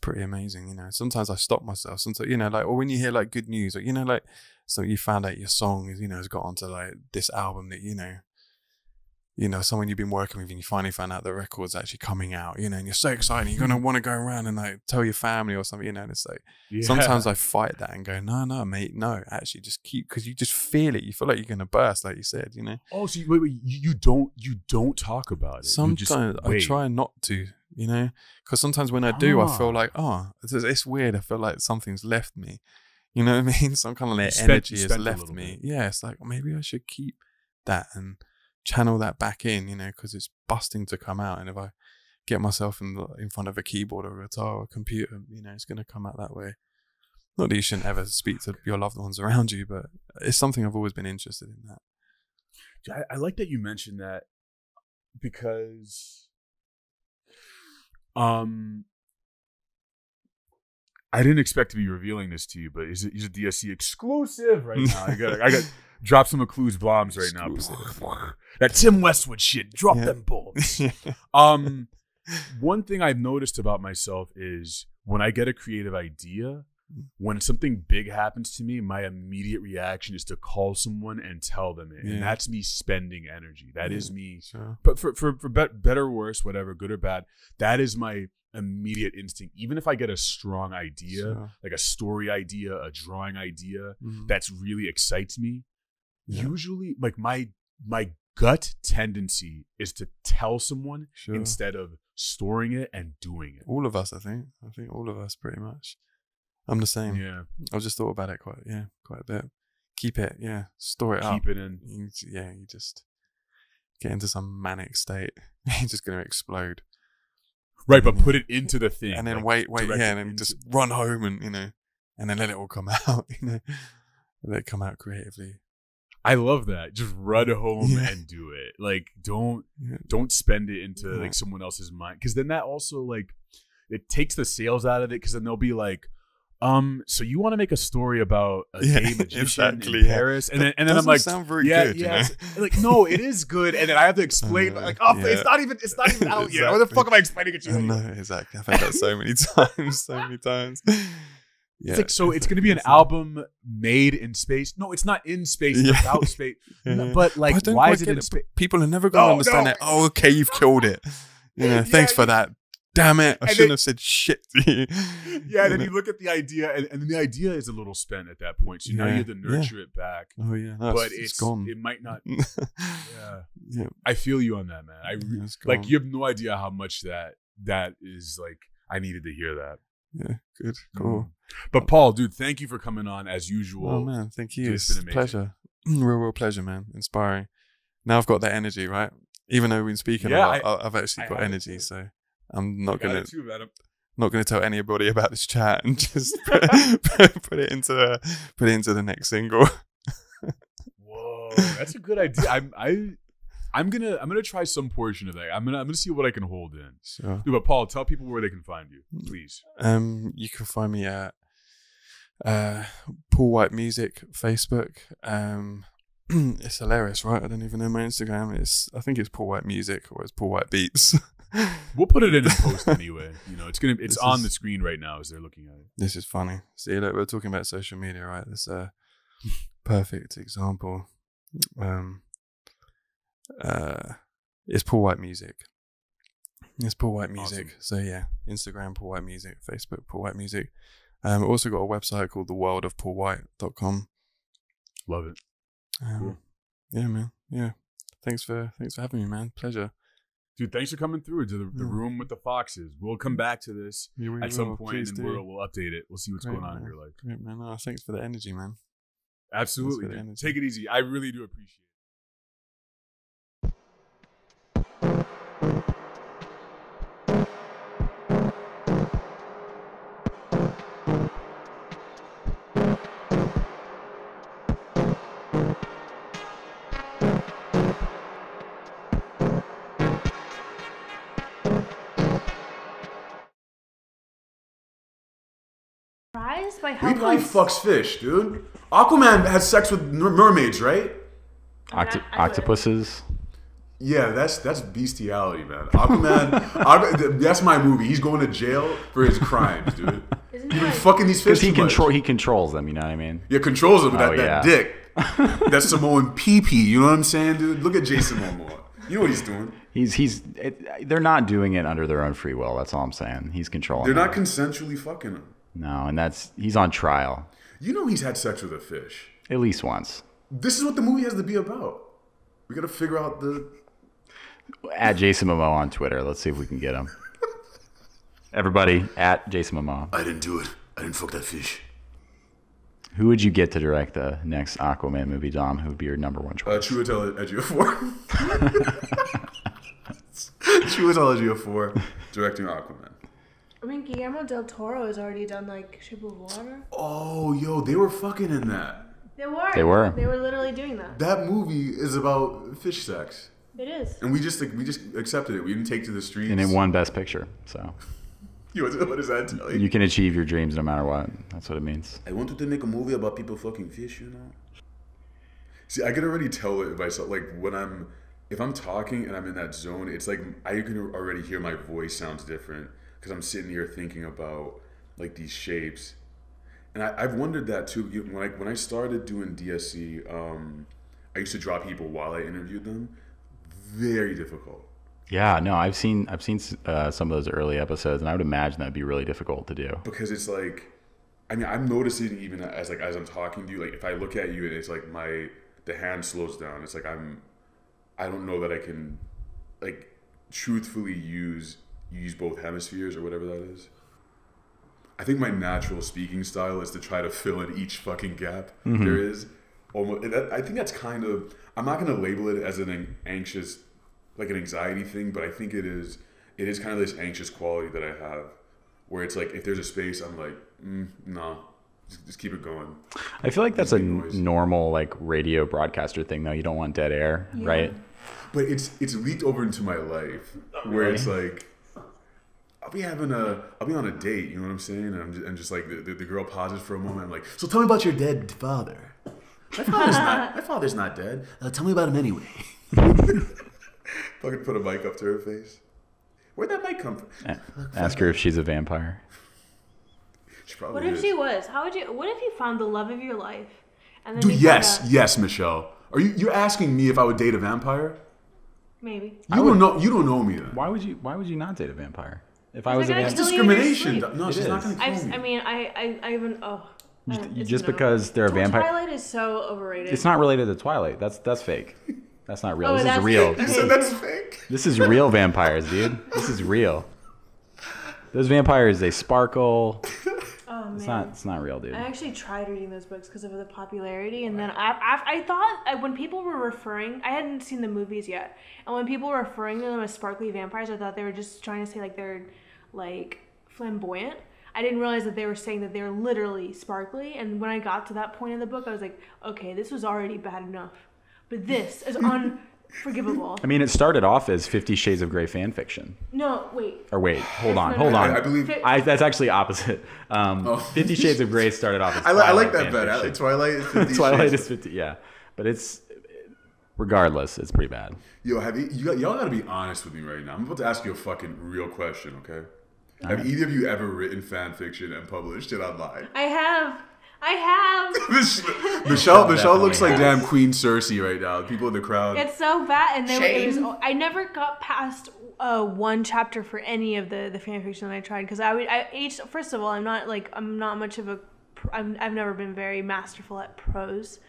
pretty amazing. Sometimes I stop myself. Sometimes like, or when you hear like good news, or like, so you found out your song is has got onto like this album that someone you've been working with, and you finally found out the record's actually coming out, and you're so excited, you're going to want to go around and like tell your family or something, and it's like, sometimes I fight that and go, no, mate, no, actually just keep, because you just feel it. You feel like you're going to burst, like you said, Oh, so wait, you don't talk about it. Sometimes I try not to, because sometimes when I do, I feel like, it's weird. I feel like something's left me. You know what I mean? Some kind of like energy has left me. Yeah, it's like, maybe I should keep that and channel that back in, because it's busting to come out. And if I get myself in front of a keyboard or a guitar or a computer, it's going to come out that way. Not that you shouldn't ever speak to your loved ones around you, but it's something I've always been interested in. That I like that you mentioned that, because I didn't expect to be revealing this to you, but is it DSC exclusive right now? I got drop some of Clues bombs right now. That Tim Westwood shit. Drop them bombs. One thing I've noticed about myself is when I get a creative idea, when something big happens to me, my immediate reaction is to call someone and tell them it. And that's me spending energy. That is me. Sure. But for better or worse, whatever, good or bad, that is my immediate instinct. Even if I get a strong idea, like a story idea, a drawing idea, that's really excites me, usually like my gut tendency is to tell someone instead of storing it and doing it. All of us, I think all of us pretty much. I'm the same. Yeah. I've just thought about it quite a bit. Keep it, store it up. Keep it in. You just get into some manic state. You're just going to explode. Right, but put it into the thing. And then wait, and then just run home and, and then let it all come out, Let it come out creatively. I love that. Just run home and do it. Like, don't spend it into like someone else's mind. Because then that also like, it takes the sales out of it, because then they'll be like, so you want to make a story about a gay magician in Paris, and then I'm like, sound very good. Like, no, it is good, and then I have to explain, it's not even out yet. What the fuck am I explaining it to you? No, exactly. I've had that so many times. It's like, so it's going to be an album made in space. No, it's not in space. It's about space. No, but like, why is it in space? People are never going to understand it. Oh, okay, you've killed it. Thanks for that. Damn it! I shouldn't have said shit to you. And then you look at the idea, and the idea is a little spent at that point. So now you have to nurture it back. Oh yeah, but it's gone. It might not. I feel you on that, man. Like, you have no idea how much that is. Like, I needed to hear that. Yeah, good, cool. But Paul, dude, thank you for coming on as usual. Oh man, thank you. It's a pleasure. Real pleasure, man. Inspiring. Now I've got that energy, right? Even though we've been speaking a lot, I've actually got energy. So I'm not gonna tell anybody about this chat, and just put it into the next single. Whoa, that's a good idea. I'm gonna try some portion of that. I'm gonna see what I can hold in. Sure. Dude, but Paul, tell people where they can find you, please. You can find me at Paul White Music Facebook. It's hilarious, right? I don't even know my Instagram. I think it's Paul White Music or it's Paul White Beats. We'll put it in a post anyway. You know, it's on the screen right now as they're looking at it. This is funny. See, look, we're talking about social media, right? This perfect example. It's Paul White Music. It's Paul White Music. Awesome. So yeah, Instagram Paul White Music, Facebook Paul White Music. Also got a website called theworldofpaulwhite.com. Love it. Cool. Yeah, man. Yeah. Thanks for having me, man. Pleasure. Dude, thanks for coming through to the room with the foxes. We'll come back to this at some point, and we'll update it. We'll see what's going on in your life. Great, man. Oh, thanks for the energy, man. Absolutely. Take it easy. I really do appreciate it. By how he probably fucks fish, dude. Aquaman has sex with mermaids, right? Octopuses. Yeah, that's bestiality, man. Aquaman, that's my movie. He's going to jail for his crimes, dude. He's been fucking these fish he controls them, you know what I mean? Yeah, controls them with that dick. That's Samoan pee-pee, you know what I'm saying, dude? Look at Jason Momoa. You know what he's doing. They're not doing it under their own free will, that's all I'm saying. He's controlling them. They're not consensually fucking them. No, and he's on trial. You know he's had sex with a fish. At least once. This is what the movie has to be about. We got to figure out At Jason Momoa on Twitter. Let's see if we can get him. Everybody, at Jason Momoa. I didn't do it. I didn't fuck that fish. Who would you get to direct the next Aquaman movie, Dom? Who would be your number one choice? Chiwetel Ejiofor. Chiwetel Ejiofor directing Aquaman. I mean, Guillermo del Toro has already done, like, Shape of Water. Oh, yo, they were fucking in that. They were. They were literally doing that. That movie is about fish sex. It is. And we just accepted it. We didn't take to the streets. And it won Best Picture, so. What does that tell you? You can achieve your dreams no matter what. That's what it means. I wanted to make a movie about people fucking fish, you know? See, I can already tell it myself. Like, if I'm talking and I'm in that zone, it's like I can already hear my voice sounds different. Because I'm sitting here thinking about like these shapes, and I've wondered that too. When I started doing DSC, I used to draw people while I interviewed them. Very difficult. Yeah, no, I've seen some of those early episodes, and I would imagine that'd be really difficult to do. Because it's like, I mean, I'm noticing even as I'm talking to you, like if I look at you, and it's like the hand slows down. It's like I don't know that I can like truthfully use both hemispheres or whatever that is. I think my natural speaking style is to try to fill in each fucking gap there is. I think that's kind of, I'm not going to label it as an anxious, like an anxiety thing, but I think it is kind of this anxious quality that I have where it's like, if there's a space, I'm like, no, just keep it going. I feel like that's a normal like radio broadcaster thing though. You don't want dead air, right? But it's leaked over into my life where it's like, I'll be on a date, you know what I'm saying? And just like the girl pauses for a moment. I'm like, so tell me about your dead father. My father's not dead. Tell me about him anyway. Fucking put a mic up to her face. Where'd that mic come from? Ask her if she's a vampire. She probably What if is. she was? What if you found the love of your life? And then Dude, yes, Michelle. You're asking me if I would date a vampire? Maybe. You don't know me then. Why would you not date a vampire? If I was a It's vampire, discrimination. No, she's not going to kill me. I mean, I even just because they're a vampire. Twilight is so overrated. It's not related to Twilight. That's fake. That's not real. Oh, this is real. You said that's fake? This is real vampires, dude. This is real. Those vampires, they sparkle. Oh man, it's not real, dude. I actually tried reading those books because of the popularity, and then I thought when people were referring, I hadn't seen the movies yet, and when people were referring to them as sparkly vampires, I thought they were just trying to say like they're like flamboyant. I didn't realize that they were saying that they're literally sparkly, and when I got to that point in the book, I was like, okay, this was already bad enough, but this is on forgivable. I mean, it started off as 50 Shades of Grey fan fiction. No, wait. Or wait, hold on. I believe That's actually opposite. 50 Shades of Grey started off as I like that fan better. fiction. Twilight is 50 Twilight Shades. is 50, yeah. But it's, regardless, it's pretty bad. Yo, y'all gotta be honest with me right now. I'm about to ask you a fucking real question, okay? Have either of you ever written fan fiction and published it online? I have. Michelle looks like damn Queen Cersei right now. People in the crowd. It's so bad, and then I never got past one chapter for any of the fan fiction that I tried because first of all, I'm not much of a. I've never been very masterful at prose.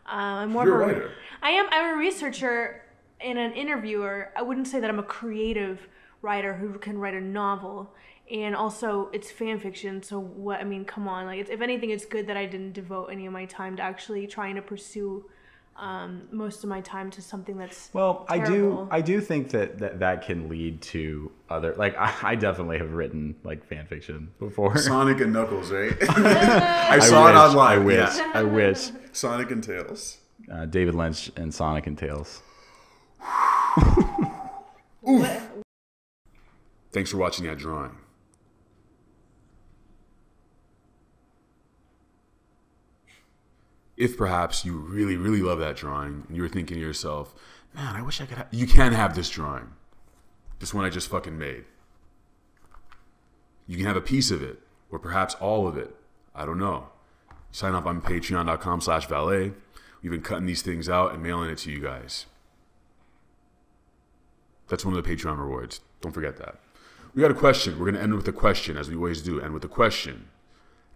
I'm more You're of a writer. I'm a researcher and an interviewer. I wouldn't say that I'm a creative writer who can write a novel. And also, it's fan fiction, so what? I mean, come on. Like, if anything, it's good that I didn't devote any of my time to actually trying to pursue most of my time to something that's terrible. I do think that can lead to other, like, I definitely have written like fan fiction before. Sonic and Knuckles, right? I saw it online. I wish. Sonic and Tails. David Lynch and Sonic and Tails. Thanks for watching that drawing. If perhaps you really, really love that drawing and you're thinking to yourself, man, I wish I could have... You can have this drawing. This one I just fucking made. You can have a piece of it, or perhaps all of it. I don't know. Sign up on patreon.com/valet. We've been cutting these things out and mailing it to you guys. That's one of the Patreon rewards. Don't forget that. We got a question. We're going to end with a question, as we always do. End with a question.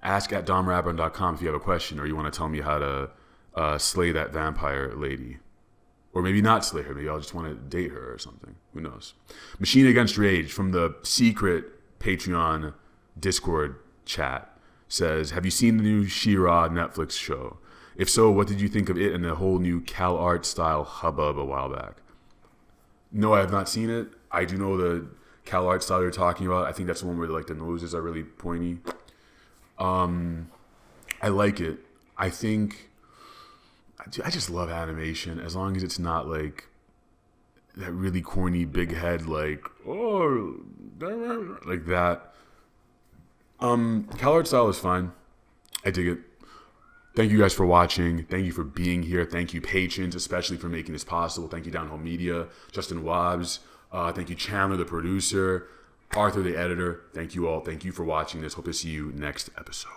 Ask at domrabron.com if you have a question or you want to tell me how to slay that vampire lady. Or maybe not slay her. Maybe I'll just want to date her or something. Who knows? Machine Against Rage from the secret Patreon Discord chat says, have you seen the new She-Ra Netflix show? If so, what did you think of it and the whole new CalArt style hubbub a while back? No, I have not seen it. I do know the CalArt style you're talking about. I think that's the one where like the noses are really pointy. I like it. I think I just love animation as long as it's not like that really corny big head like like that. CalArt style is fine. I dig it. Thank you guys for watching. Thank you for being here. Thank you patrons, especially for making this possible. Thank you Downhole Media, Justin Wobbs. Thank you Chandler, the producer, Arthur, the editor. Thank you all. Thank you for watching this. Hope to see you next episode.